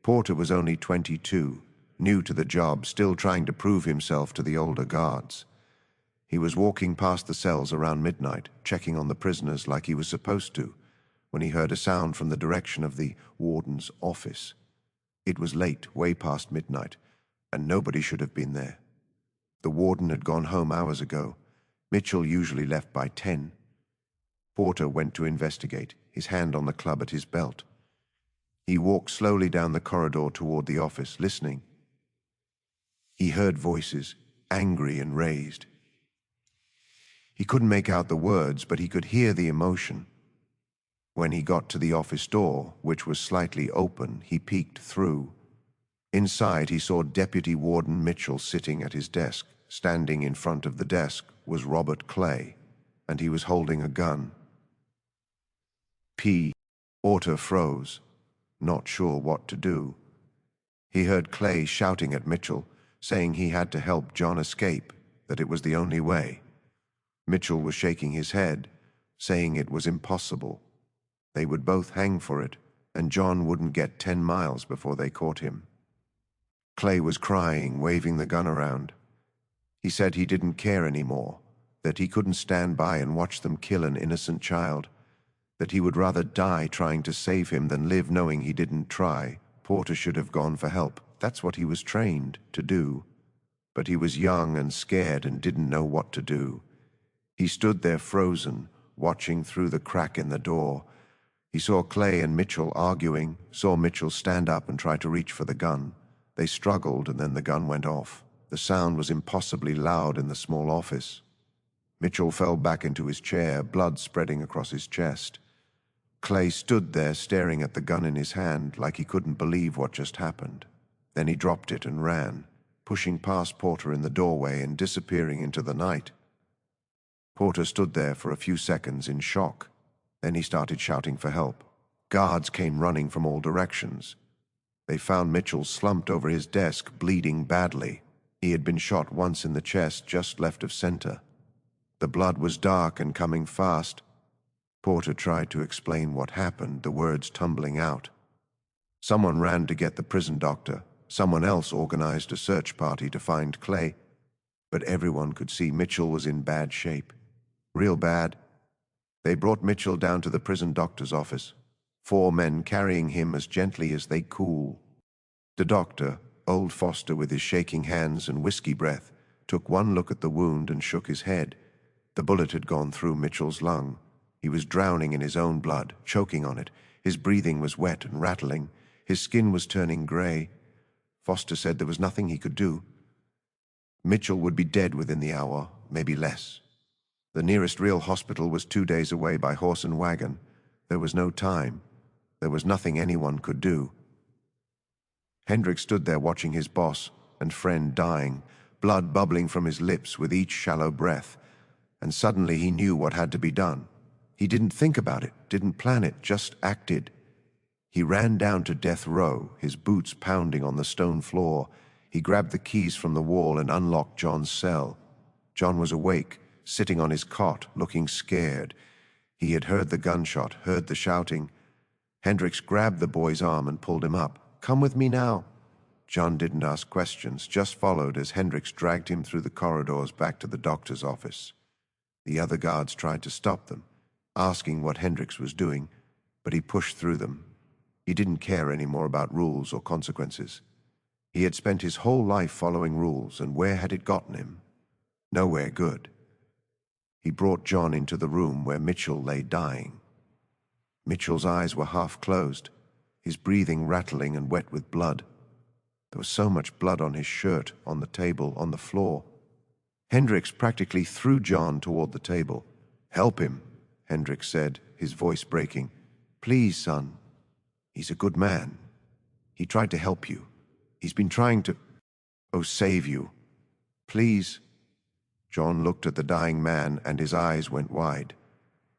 [SPEAKER 1] Porter was only 22, new to the job, still trying to prove himself to the older guards. He was walking past the cells around midnight, checking on the prisoners like he was supposed to, when he heard a sound from the direction of the warden's office. It was late, way past midnight, and nobody should have been there. The warden had gone home hours ago. Mitchell usually left by 10. Porter went to investigate, his hand on the club at his belt. He walked slowly down the corridor toward the office, listening. He heard voices, angry and raised. He couldn't make out the words, but he could hear the emotion. When he got to the office door, which was slightly open, he peeked through. Inside, he saw Deputy Warden Mitchell sitting at his desk. Standing in front of the desk was Robert Clay, and he was holding a gun. Porter froze, not sure what to do. He heard Clay shouting at Mitchell, saying he had to help John escape, that it was the only way. Mitchell was shaking his head, saying it was impossible. They would both hang for it, and John wouldn't get 10 miles before they caught him. Clay was crying, waving the gun around. He said he didn't care anymore, that he couldn't stand by and watch them kill an innocent child, that he would rather die trying to save him than live knowing he didn't try. Porter should have gone for help. That's what he was trained to do. But he was young and scared and didn't know what to do. He stood there frozen, watching through the crack in the door. He saw Clay and Mitchell arguing, saw Mitchell stand up and try to reach for the gun. They struggled, and then the gun went off. The sound was impossibly loud in the small office. Mitchell fell back into his chair, blood spreading across his chest. Clay stood there staring at the gun in his hand like he couldn't believe what just happened. Then he dropped it and ran, pushing past Porter in the doorway and disappearing into the night. Porter stood there for a few seconds in shock. Then he started shouting for help. Guards came running from all directions. They found Mitchell slumped over his desk, bleeding badly. He had been shot once in the chest, just left of center. The blood was dark and coming fast. Porter tried to explain what happened, the words tumbling out. Someone ran to get the prison doctor. Someone else organized a search party to find Clay. But everyone could see Mitchell was in bad shape. Real bad. They brought Mitchell down to the prison doctor's office, 4 men carrying him as gently as they could. The doctor, old Foster with his shaking hands and whiskey breath, took one look at the wound and shook his head. The bullet had gone through Mitchell's lung. He was drowning in his own blood, choking on it. His breathing was wet and rattling. His skin was turning gray. Foster said there was nothing he could do. Mitchell would be dead within the hour, maybe less. The nearest real hospital was 2 days away by horse and wagon. There was no time. There was nothing anyone could do. Hendrik stood there watching his boss and friend dying, blood bubbling from his lips with each shallow breath, and suddenly he knew what had to be done. He didn't think about it, didn't plan it, just acted. He ran down to death row, his boots pounding on the stone floor. He grabbed the keys from the wall and unlocked John's cell. John was awake, sitting on his cot, looking scared. He had heard the gunshot, heard the shouting. Hendricks grabbed the boy's arm and pulled him up. "Come with me now." John didn't ask questions, just followed as Hendricks dragged him through the corridors back to the doctor's office. The other guards tried to stop them, asking what Hendricks was doing, but he pushed through them. He didn't care anymore about rules or consequences. He had spent his whole life following rules, and where had it gotten him? Nowhere good. He brought John into the room where Mitchell lay dying. Mitchell's eyes were half closed, his breathing rattling and wet with blood. There was so much blood on his shirt, on the table, on the floor. Hendricks practically threw John toward the table. "Help him," Hendricks said, his voice breaking. "Please, son. He's a good man. He tried to help you. He's been trying to, save you. Please." John looked at the dying man and his eyes went wide.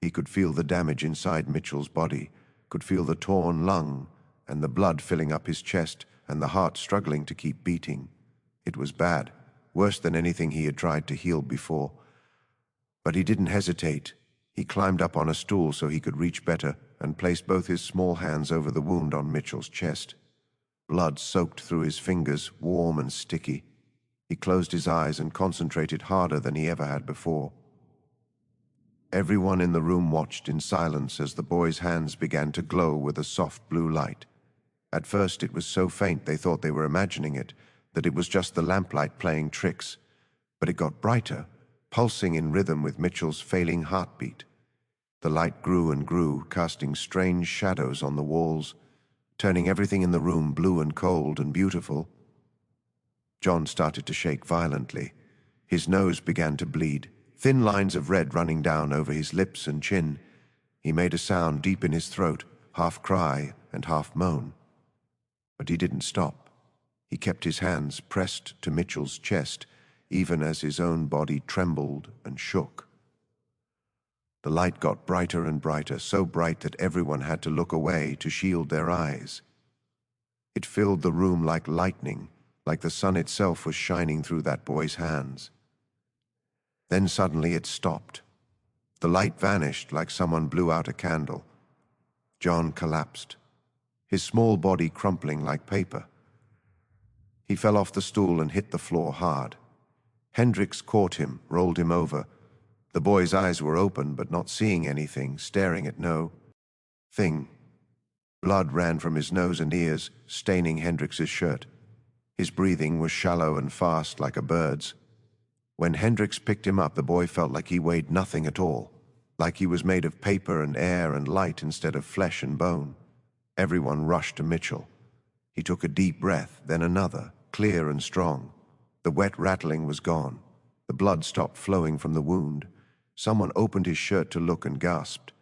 [SPEAKER 1] He could feel the damage inside Mitchell's body, could feel the torn lung and the blood filling up his chest and the heart struggling to keep beating. It was bad, worse than anything he had tried to heal before. But he didn't hesitate. He climbed up on a stool so he could reach better and placed both his small hands over the wound on Mitchell's chest. Blood soaked through his fingers, warm and sticky. He closed his eyes and concentrated harder than he ever had before. Everyone in the room watched in silence as the boy's hands began to glow with a soft blue light. At first it was so faint they thought they were imagining it, that it was just the lamplight playing tricks. But it got brighter, pulsing in rhythm with Mitchell's failing heartbeat. The light grew and grew, casting strange shadows on the walls, turning everything in the room blue and cold and beautiful. John started to shake violently. His nose began to bleed, thin lines of red running down over his lips and chin. He made a sound deep in his throat, half cry and half moan. But he didn't stop. He kept his hands pressed to Mitchell's chest, even as his own body trembled and shook. The light got brighter and brighter, so bright that everyone had to look away to shield their eyes. It filled the room like lightning, like the sun itself was shining through that boy's hands. Then suddenly it stopped. The light vanished like someone blew out a candle. John collapsed, his small body crumpling like paper. He fell off the stool and hit the floor hard. Hendricks caught him, rolled him over. The boy's eyes were open, but not seeing anything, staring at no thing. Blood ran from his nose and ears, staining Hendricks's shirt. His breathing was shallow and fast like a bird's. When Hendricks picked him up, the boy felt like he weighed nothing at all, like he was made of paper and air and light instead of flesh and bone. Everyone rushed to Mitchell. He took a deep breath, then another, clear and strong. The wet rattling was gone. The blood stopped flowing from the wound. Someone opened his shirt to look and gasped.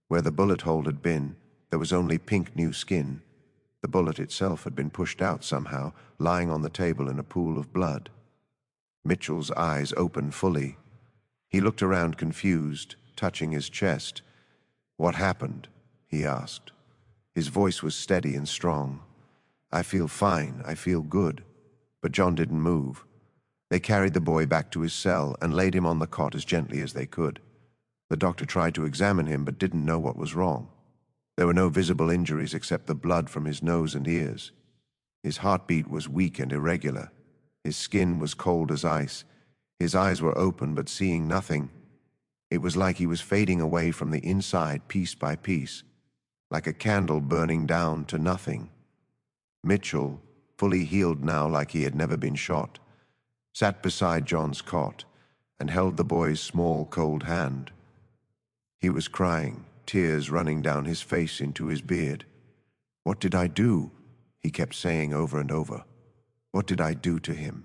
[SPEAKER 1] Where the bullet hole had been, there was only pink new skin. The bullet itself had been pushed out somehow, lying on the table in a pool of blood. Mitchell's eyes opened fully. He looked around confused, touching his chest. "What happened?" he asked. His voice was steady and strong. "I feel fine, I feel good." But John didn't move. They carried the boy back to his cell and laid him on the cot as gently as they could. The doctor tried to examine him but didn't know what was wrong. There were no visible injuries except the blood from his nose and ears. His heartbeat was weak and irregular. His skin was cold as ice. His eyes were open but seeing nothing. It was like he was fading away from the inside piece by piece, like a candle burning down to nothing. Mitchell, fully healed now like he had never been shot, sat beside John's cot and held the boy's small, cold hand. He was crying, tears running down his face into his beard. "What did I do?" he kept saying over and over. "What did I do to him?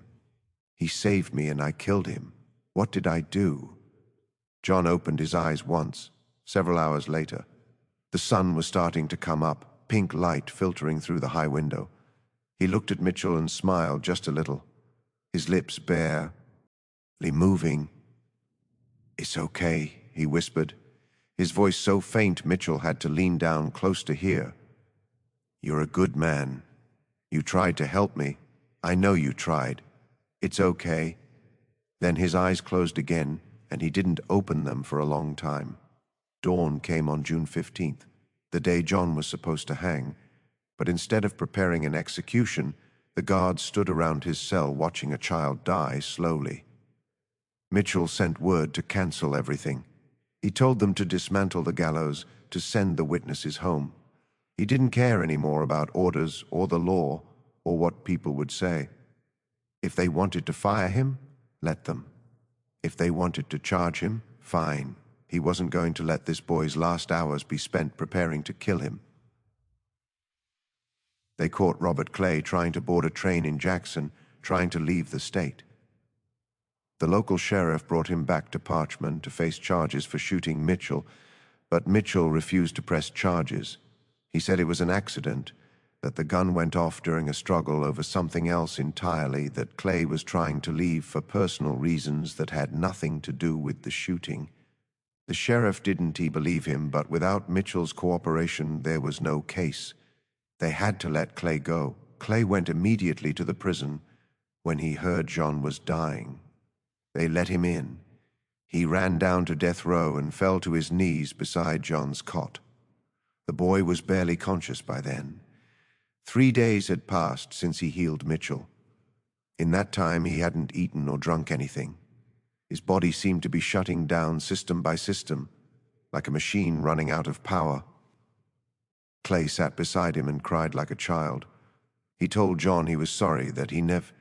[SPEAKER 1] He saved me and I killed him. What did I do?" John opened his eyes once, several hours later. The sun was starting to come up, pink light filtering through the high window. He looked at Mitchell and smiled just a little, his lips barely moving. "It's okay," he whispered, his voice so faint Mitchell had to lean down close to hear. "You're a good man. You tried to help me. I know you tried. It's okay." Then his eyes closed again, and he didn't open them for a long time. Dawn came on June 15th, the day John was supposed to hang, but instead of preparing an execution, the guards stood around his cell watching a child die slowly. Mitchell sent word to cancel everything. He told them to dismantle the gallows, to send the witnesses home. He didn't care anymore about orders or the law or what people would say. If they wanted to fire him, let them. If they wanted to charge him, fine. He wasn't going to let this boy's last hours be spent preparing to kill him. They caught Robert Clay trying to board a train in Jackson, trying to leave the state. The local sheriff brought him back to Parchman to face charges for shooting Mitchell, but Mitchell refused to press charges. He said it was an accident, that the gun went off during a struggle over something else entirely, that Clay was trying to leave for personal reasons that had nothing to do with the shooting. The sheriff didn't believe him, but without Mitchell's cooperation, there was no case. They had to let Clay go. Clay went immediately to the prison when he heard John was dying. They let him in. He ran down to death row and fell to his knees beside John's cot. The boy was barely conscious by then. 3 days had passed since he healed Mitchell. In that time, he hadn't eaten or drunk anything. His body seemed to be shutting down system by system, like a machine running out of power. Clay sat beside him and cried like a child. He told John he was sorry that he never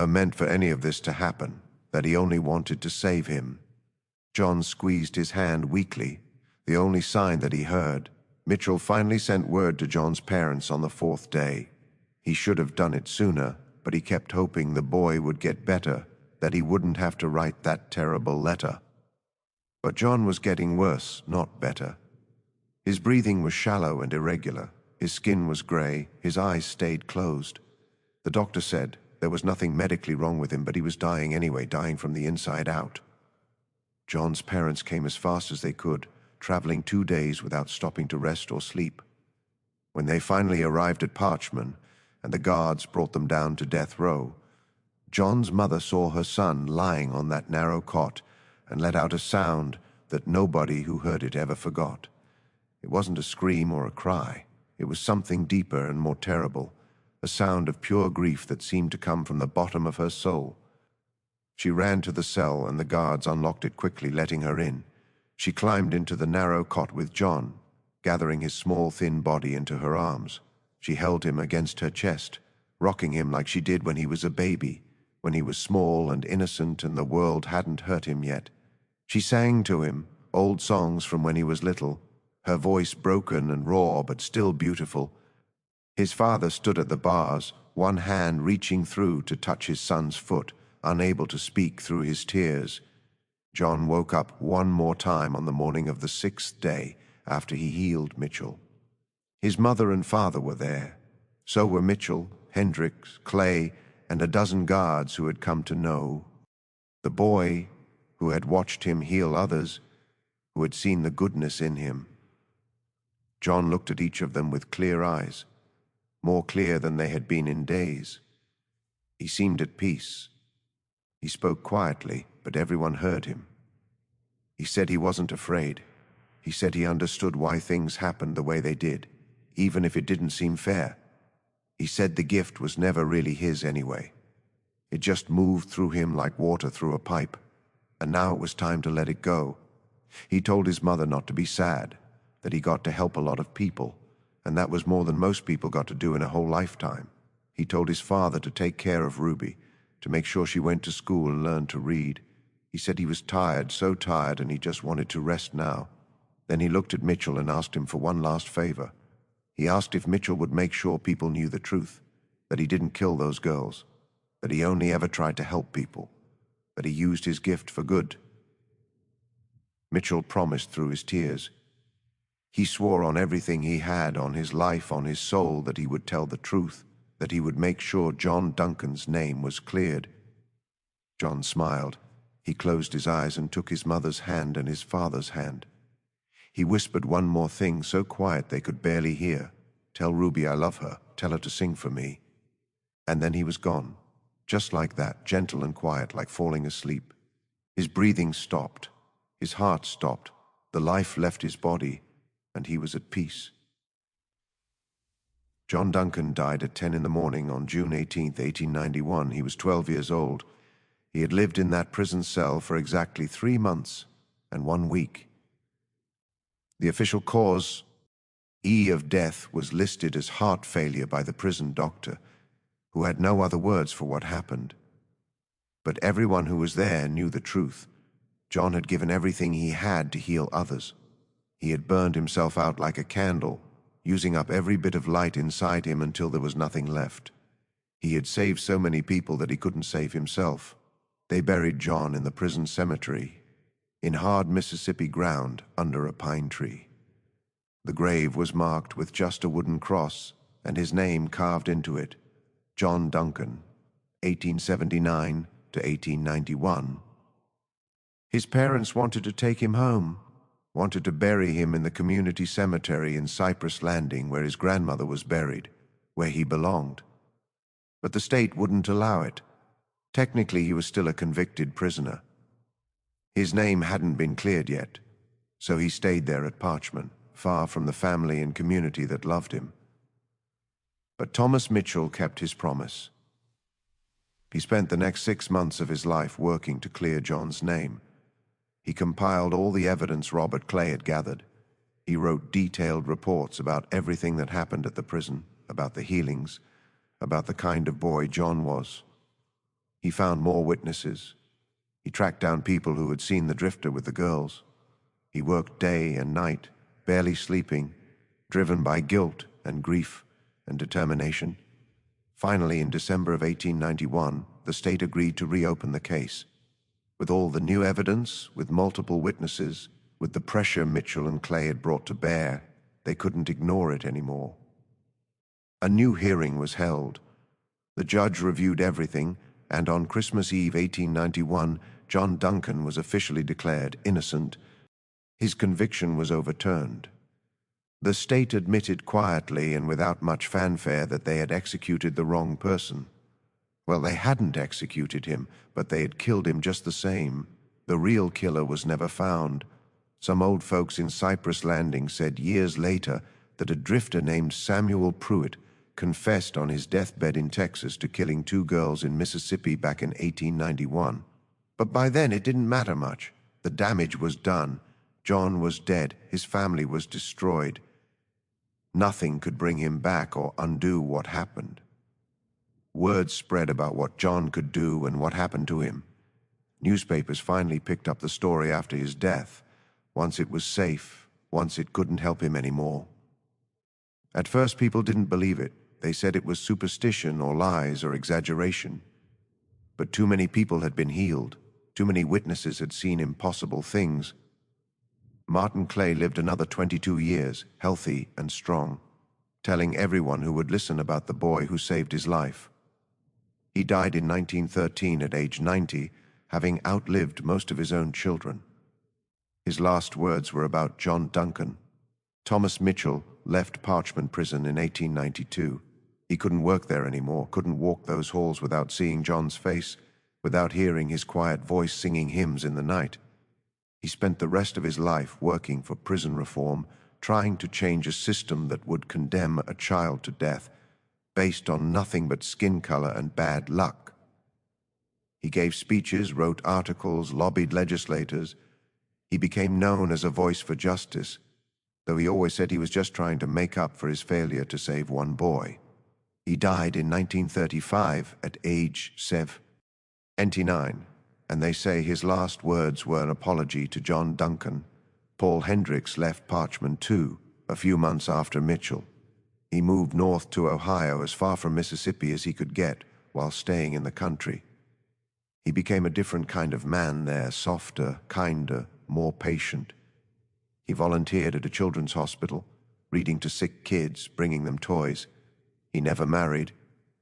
[SPEAKER 1] meant for any of this to happen, that he only wanted to save him. John squeezed his hand weakly, the only sign that he heard. Mitchell finally sent word to John's parents on the 4th day. He should have done it sooner, but he kept hoping the boy would get better, that he wouldn't have to write that terrible letter. But John was getting worse, not better. His breathing was shallow and irregular. His skin was gray. His eyes stayed closed. The doctor said there was nothing medically wrong with him, but he was dying anyway, dying from the inside out. John's parents came as fast as they could, traveling 2 days without stopping to rest or sleep. When they finally arrived at Parchman, and the guards brought them down to death row, John's mother saw her son lying on that narrow cot and let out a sound that nobody who heard it ever forgot. It wasn't a scream or a cry. It was something deeper and more terrible, a sound of pure grief that seemed to come from the bottom of her soul. She ran to the cell, and the guards unlocked it quickly, letting her in. She climbed into the narrow cot with John, gathering his small, thin body into her arms. She held him against her chest, rocking him like she did when he was a baby, when he was small and innocent and the world hadn't hurt him yet. She sang to him old songs from when he was little, her voice broken and raw but still beautiful. His father stood at the bars, one hand reaching through to touch his son's foot, unable to speak through his tears. John woke up one more time on the morning of the 6th day after he healed Mitchell. His mother and father were there. So were Mitchell, Hendricks, Clay, and a dozen guards who had come to know. The boy who had watched him heal others, who had seen the goodness in him. John looked at each of them with clear eyes, more clear than they had been in days. He seemed at peace. He spoke quietly, but everyone heard him. He said he wasn't afraid. He said he understood why things happened the way they did, even if it didn't seem fair. He said the gift was never really his anyway. It just moved through him like water through a pipe, and now it was time to let it go. He told his mother not to be sad, that he got to help a lot of people, and that was more than most people got to do in a whole lifetime. He told his father to take care of Ruby, to make sure she went to school and learned to read. He said he was tired, so tired, and he just wanted to rest now. Then he looked at Mitchell and asked him for one last favor. He asked if Mitchell would make sure people knew the truth, that he didn't kill those girls, that he only ever tried to help people, that he used his gift for good. Mitchell promised through his tears. He swore on everything he had, on his life, on his soul, that he would tell the truth, that he would make sure John Duncan's name was cleared. John smiled. He closed his eyes and took his mother's hand and his father's hand. He whispered one more thing, so quiet they could barely hear. Tell Ruby I love her. Tell her to sing for me. And then he was gone. Just like that, gentle and quiet, like falling asleep. His breathing stopped. His heart stopped. The life left his body, and he was at peace. John Duncan died at 10 in the morning on June 18, 1891. He was 12 years old. He had lived in that prison cell for exactly 3 months and 1 week. The official cause, E of death, was listed as heart failure by the prison doctor, who had no other words for what happened. But everyone who was there knew the truth. John had given everything he had to heal others. He had burned himself out like a candle, using up every bit of light inside him until there was nothing left. He had saved so many people that he couldn't save himself. They buried John in the prison cemetery, in hard Mississippi ground under a pine tree. The grave was marked with just a wooden cross and his name carved into it, John Duncan, 1879 to 1891. His parents wanted to take him home, wanted to bury him in the community cemetery in Cypress Landing where his grandmother was buried, where he belonged. But the state wouldn't allow it. Technically, he was still a convicted prisoner. His name hadn't been cleared yet, so he stayed there at Parchman, far from the family and community that loved him. But Thomas Mitchell kept his promise. He spent the next 6 months of his life working to clear John's name. He compiled all the evidence Robert Clay had gathered. He wrote detailed reports about everything that happened at the prison, about the healings, about the kind of boy John was. He found more witnesses. He tracked down people who had seen the drifter with the girls. He worked day and night, barely sleeping, driven by guilt and grief and determination. Finally, in December of 1891, the state agreed to reopen the case. With all the new evidence, with multiple witnesses, with the pressure Mitchell and Clay had brought to bear, they couldn't ignore it anymore. A new hearing was held. The judge reviewed everything, and on Christmas Eve 1891, John Duncan was officially declared innocent. His conviction was overturned. The state admitted quietly and without much fanfare that they had executed the wrong person. Well, they hadn't executed him, but they had killed him just the same. The real killer was never found. Some old folks in Cypress Landing said years later that a drifter named Samuel Pruitt confessed on his deathbed in Texas to killing 2 girls in Mississippi back in 1891. But by then it didn't matter much. The damage was done. John was dead. His family was destroyed. Nothing could bring him back or undo what happened. Word spread about what John could do and what happened to him. Newspapers finally picked up the story after his death. Once it was safe, once it couldn't help him anymore. At first, people didn't believe it. They said it was superstition or lies or exaggeration. But too many people had been healed. Too many witnesses had seen impossible things. Martin Clay lived another 22 years, healthy and strong, telling everyone who would listen about the boy who saved his life. He died in 1913 at age 90, having outlived most of his own children. His last words were about John Duncan. Thomas Mitchell left Parchman Prison in 1892. He couldn't work there anymore, couldn't walk those halls without seeing John's face, without hearing his quiet voice singing hymns in the night. He spent the rest of his life working for prison reform, trying to change a system that would condemn a child to death, based on nothing but skin color and bad luck. He gave speeches, wrote articles, lobbied legislators. He became known as a voice for justice, though he always said he was just trying to make up for his failure to save one boy. He died in 1935 at age 79, and they say his last words were an apology to John Duncan. Paul Hendricks left Parchman too, a few months after Mitchell. He moved north to Ohio, as far from Mississippi as he could get, while staying in the country. He became a different kind of man there, softer, kinder, more patient. He volunteered at a children's hospital, reading to sick kids, bringing them toys. He never married,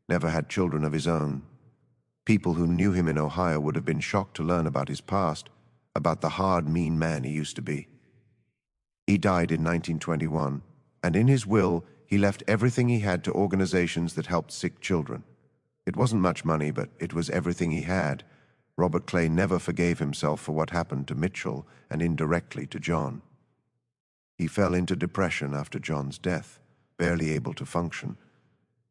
[SPEAKER 1] never had children of his own. People who knew him in Ohio would have been shocked to learn about his past, about the hard, mean man he used to be. He died in 1921, and in his will, he left everything he had to organizations that helped sick children. It wasn't much money, but it was everything he had. Robert Clay never forgave himself for what happened to Mitchell and indirectly to John. He fell into depression after John's death, barely able to function.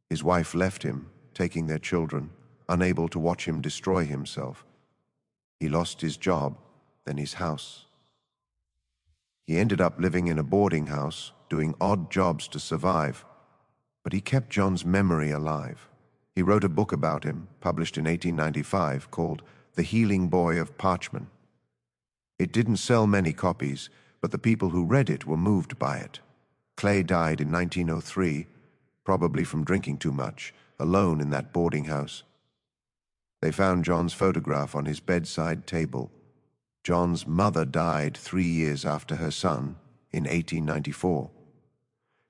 [SPEAKER 1] His wife left him, taking their children, unable to watch him destroy himself. He lost his job, then his house. He ended up living in a boarding house, doing odd jobs to survive, but he kept John's memory alive. He wrote a book about him, published in 1895, called The Healing Boy of Parchman. It didn't sell many copies, but the people who read it were moved by it. Clay died in 1903, probably from drinking too much, alone in that boarding house. They found John's photograph on his bedside table. John's mother died 3 years after her son, in 1894.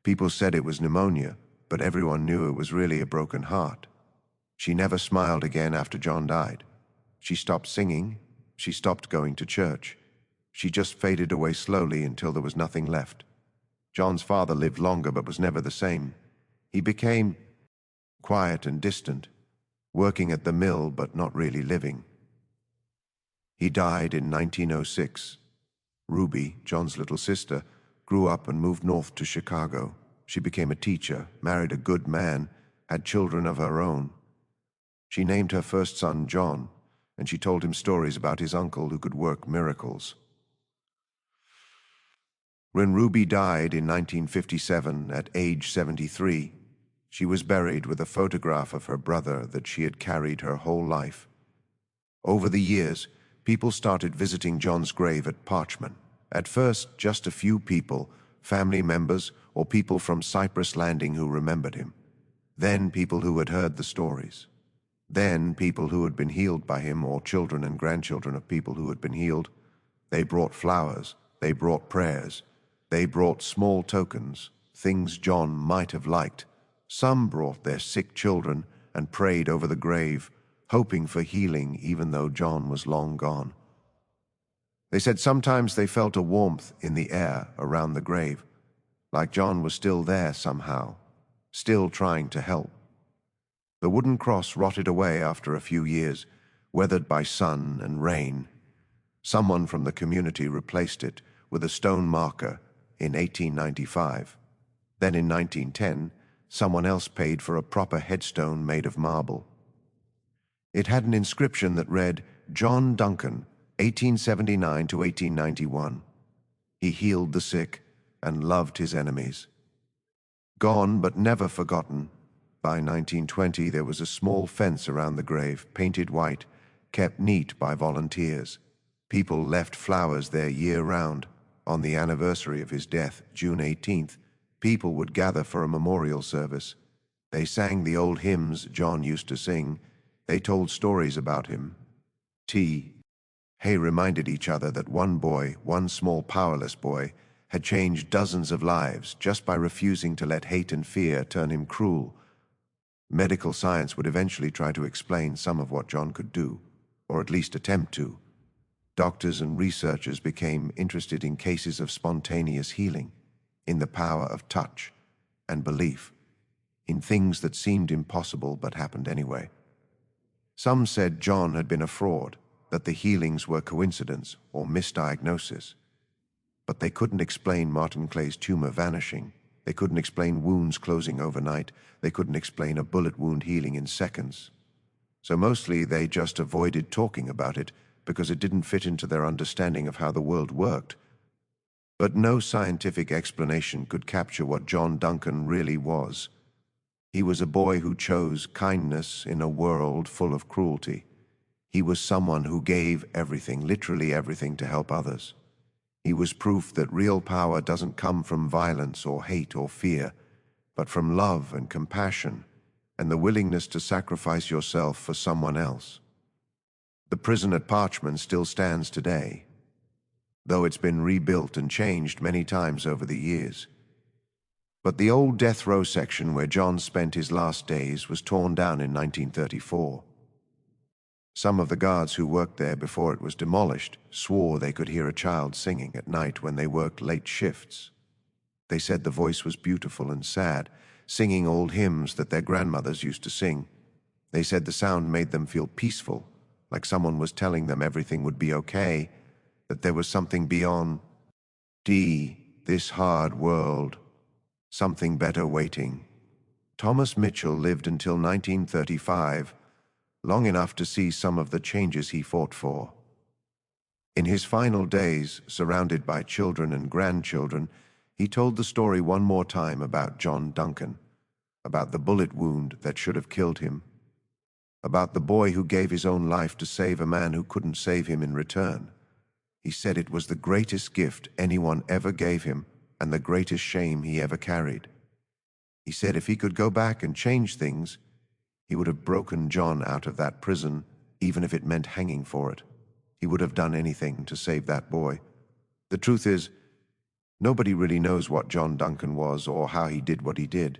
[SPEAKER 1] People said it was pneumonia, but everyone knew it was really a broken heart. She never smiled again after John died. She stopped singing. She stopped going to church. She just faded away slowly until there was nothing left. John's father lived longer but was never the same. He became quiet and distant, working at the mill but not really living. He died in 1906. Ruby, John's little sister, grew up and moved north to Chicago. She became a teacher, married a good man, had children of her own. She named her first son John, and she told him stories about his uncle who could work miracles. When Ruby died in 1957 at age 73, she was buried with a photograph of her brother that she had carried her whole life. Over the years, people started visiting John's grave at Parchman. At first, just a few people, family members, or people from Cyprus Landing who remembered him. Then people who had heard the stories. Then people who had been healed by him, or children and grandchildren of people who had been healed. They brought flowers, they brought prayers, they brought small tokens, things John might have liked. Some brought their sick children and prayed over the grave, hoping for healing even though John was long gone. They said sometimes they felt a warmth in the air around the grave, like John was still there somehow, still trying to help. The wooden cross rotted away after a few years, weathered by sun and rain. Someone from the community replaced it with a stone marker in 1895. Then in 1910, someone else paid for a proper headstone made of marble. It had an inscription that read, John Duncan, 1879 to 1891. He healed the sick and loved his enemies. Gone but never forgotten. By 1920, there was a small fence around the grave, painted white, kept neat by volunteers. People left flowers there year-round. On the anniversary of his death, June 18th, people would gather for a memorial service. They sang the old hymns John used to sing. They told stories about him. Hay reminded each other that one boy, one small powerless boy, had changed dozens of lives just by refusing to let hate and fear turn him cruel. Medical science would eventually try to explain some of what John could do, or at least attempt to. Doctors and researchers became interested in cases of spontaneous healing, in the power of touch and belief, in things that seemed impossible but happened anyway. Some said John had been a fraud, that the healings were coincidence or misdiagnosis. But they couldn't explain Martin Clay's tumor vanishing. They couldn't explain wounds closing overnight. They couldn't explain a bullet wound healing in seconds. So mostly they just avoided talking about it because it didn't fit into their understanding of how the world worked. But no scientific explanation could capture what John Duncan really was. He was a boy who chose kindness in a world full of cruelty. He was someone who gave everything, literally everything, to help others. He was proof that real power doesn't come from violence or hate or fear, but from love and compassion and the willingness to sacrifice yourself for someone else. The prison at Parchman still stands today, though it's been rebuilt and changed many times over the years. But the old death row section where John spent his last days was torn down in 1934. Some of the guards who worked there before it was demolished swore they could hear a child singing at night when they worked late shifts. They said the voice was beautiful and sad, singing old hymns that their grandmothers used to sing. They said the sound made them feel peaceful, like someone was telling them everything would be okay, that there was something beyond this hard world, something better waiting. Thomas Mitchell lived until 1935, long enough to see some of the changes he fought for. In his final days, surrounded by children and grandchildren, he told the story one more time about John Duncan, about the bullet wound that should have killed him, about the boy who gave his own life to save a man who couldn't save him in return. He said it was the greatest gift anyone ever gave him and the greatest shame he ever carried. He said if he could go back and change things, he would have broken John out of that prison, even if it meant hanging for it. He would have done anything to save that boy. The truth is, nobody really knows what John Duncan was or how he did what he did.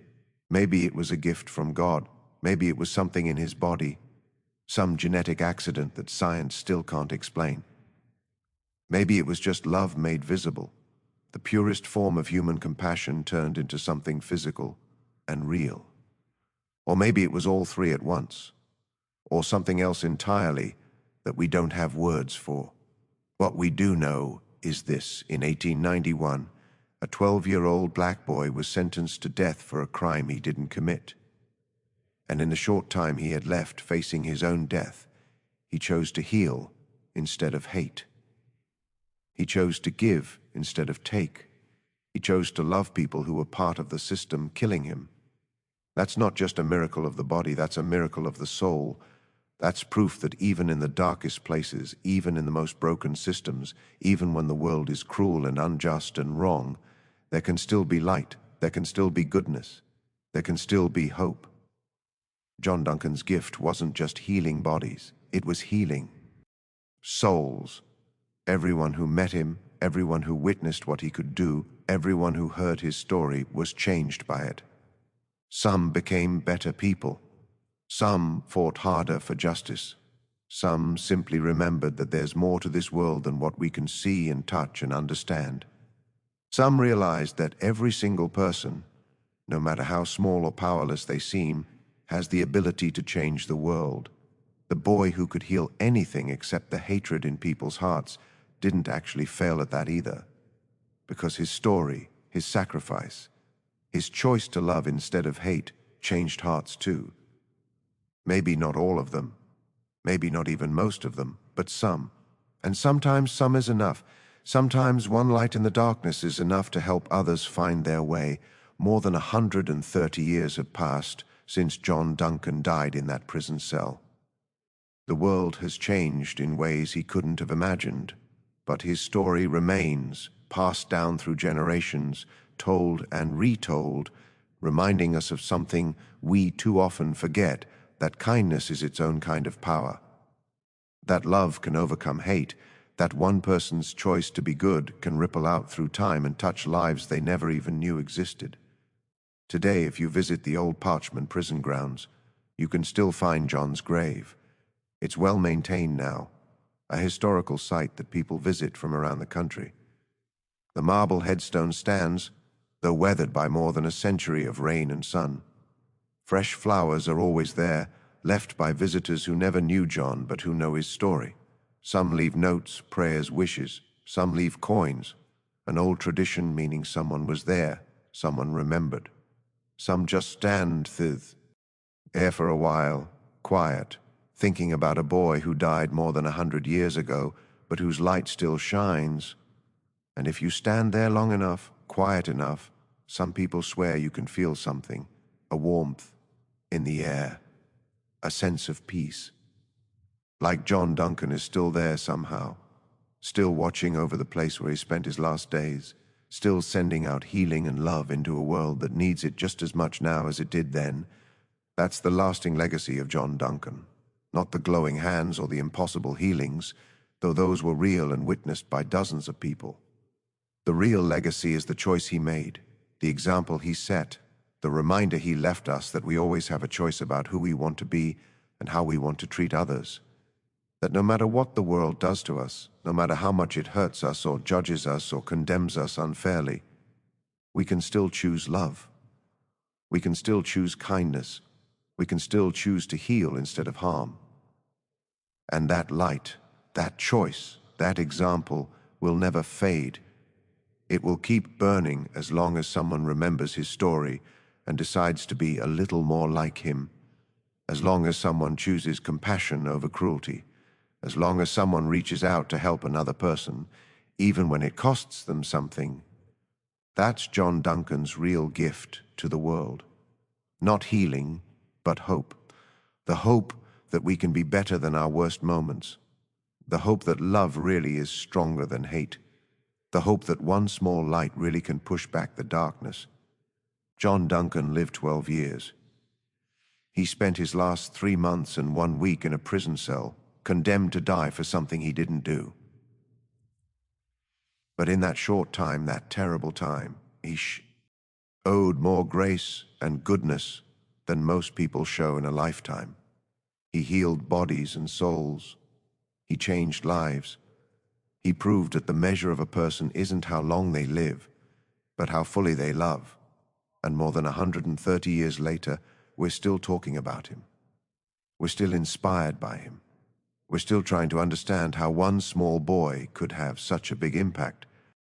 [SPEAKER 1] Maybe it was a gift from God. Maybe it was something in his body, some genetic accident that science still can't explain. Maybe it was just love made visible, the purest form of human compassion turned into something physical and real. Or maybe it was all three at once, or something else entirely that we don't have words for. What we do know is this: in 1891, a 12-year-old black boy was sentenced to death for a crime he didn't commit. And in the short time he had left facing his own death, he chose to heal instead of hate. He chose to give instead of take. He chose to love people who were part of the system killing him. That's not just a miracle of the body, that's a miracle of the soul. That's proof that even in the darkest places, even in the most broken systems, even when the world is cruel and unjust and wrong, there can still be light, there can still be goodness, there can still be hope. John Duncan's gift wasn't just healing bodies, it was healing souls. Everyone who met him, everyone who witnessed what he could do, everyone who heard his story was changed by it. Some became better people. Some fought harder for justice. Some simply remembered that there's more to this world than what we can see and touch and understand. Some realized that every single person, no matter how small or powerless they seem, has the ability to change the world. The boy who could heal anything except the hatred in people's hearts didn't actually fail at that either, because his story, his sacrifice, his choice to love instead of hate changed hearts too. Maybe not all of them, maybe not even most of them, but some. And sometimes some is enough. Sometimes one light in the darkness is enough to help others find their way. More than 130 years have passed since John Duncan died in that prison cell. The world has changed in ways he couldn't have imagined, but his story remains, passed down through generations, told and retold, reminding us of something we too often forget, that kindness is its own kind of power. That love can overcome hate, that one person's choice to be good can ripple out through time and touch lives they never even knew existed. Today, if you visit the old Parchman Prison grounds, you can still find John's grave. It's well maintained now, a historical site that people visit from around the country. The marble headstone stands, though weathered by more than a century of rain and sun. Fresh flowers are always there, left by visitors who never knew John but who know his story. Some leave notes, prayers, wishes. Some leave coins, an old tradition meaning someone was there, someone remembered. Some just stand there for a while, quiet, thinking about a boy who died more than 100 years ago, but whose light still shines. And if you stand there long enough, quiet enough, some people swear you can feel something, a warmth in the air, a sense of peace. Like John Duncan is still there somehow, still watching over the place where he spent his last days, still sending out healing and love into a world that needs it just as much now as it did then. That's the lasting legacy of John Duncan. Not the glowing hands or the impossible healings, though those were real and witnessed by dozens of people. The real legacy is the choice he made, the example he set, the reminder he left us that we always have a choice about who we want to be and how we want to treat others. That no matter what the world does to us, no matter how much it hurts us or judges us or condemns us unfairly, we can still choose love. We can still choose kindness. We can still choose to heal instead of harm. And that light, that choice, that example will never fade. It will keep burning as long as someone remembers his story and decides to be a little more like him, as long as someone chooses compassion over cruelty, as long as someone reaches out to help another person, even when it costs them something. That's John Duncan's real gift to the world. Not healing, but hope. The hope that we can be better than our worst moments. The hope that love really is stronger than hate. The hope that one small light really can push back the darkness. John Duncan lived 12 years. He spent his last 3 months and 1 week in a prison cell, condemned to die for something he didn't do. But in that short time, that terrible time, he owed more grace and goodness than most people show in a lifetime. He healed bodies and souls. He changed lives. He proved that the measure of a person isn't how long they live, but how fully they love. And more than 130 years later, we're still talking about him. We're still inspired by him. We're still trying to understand how one small boy could have such a big impact.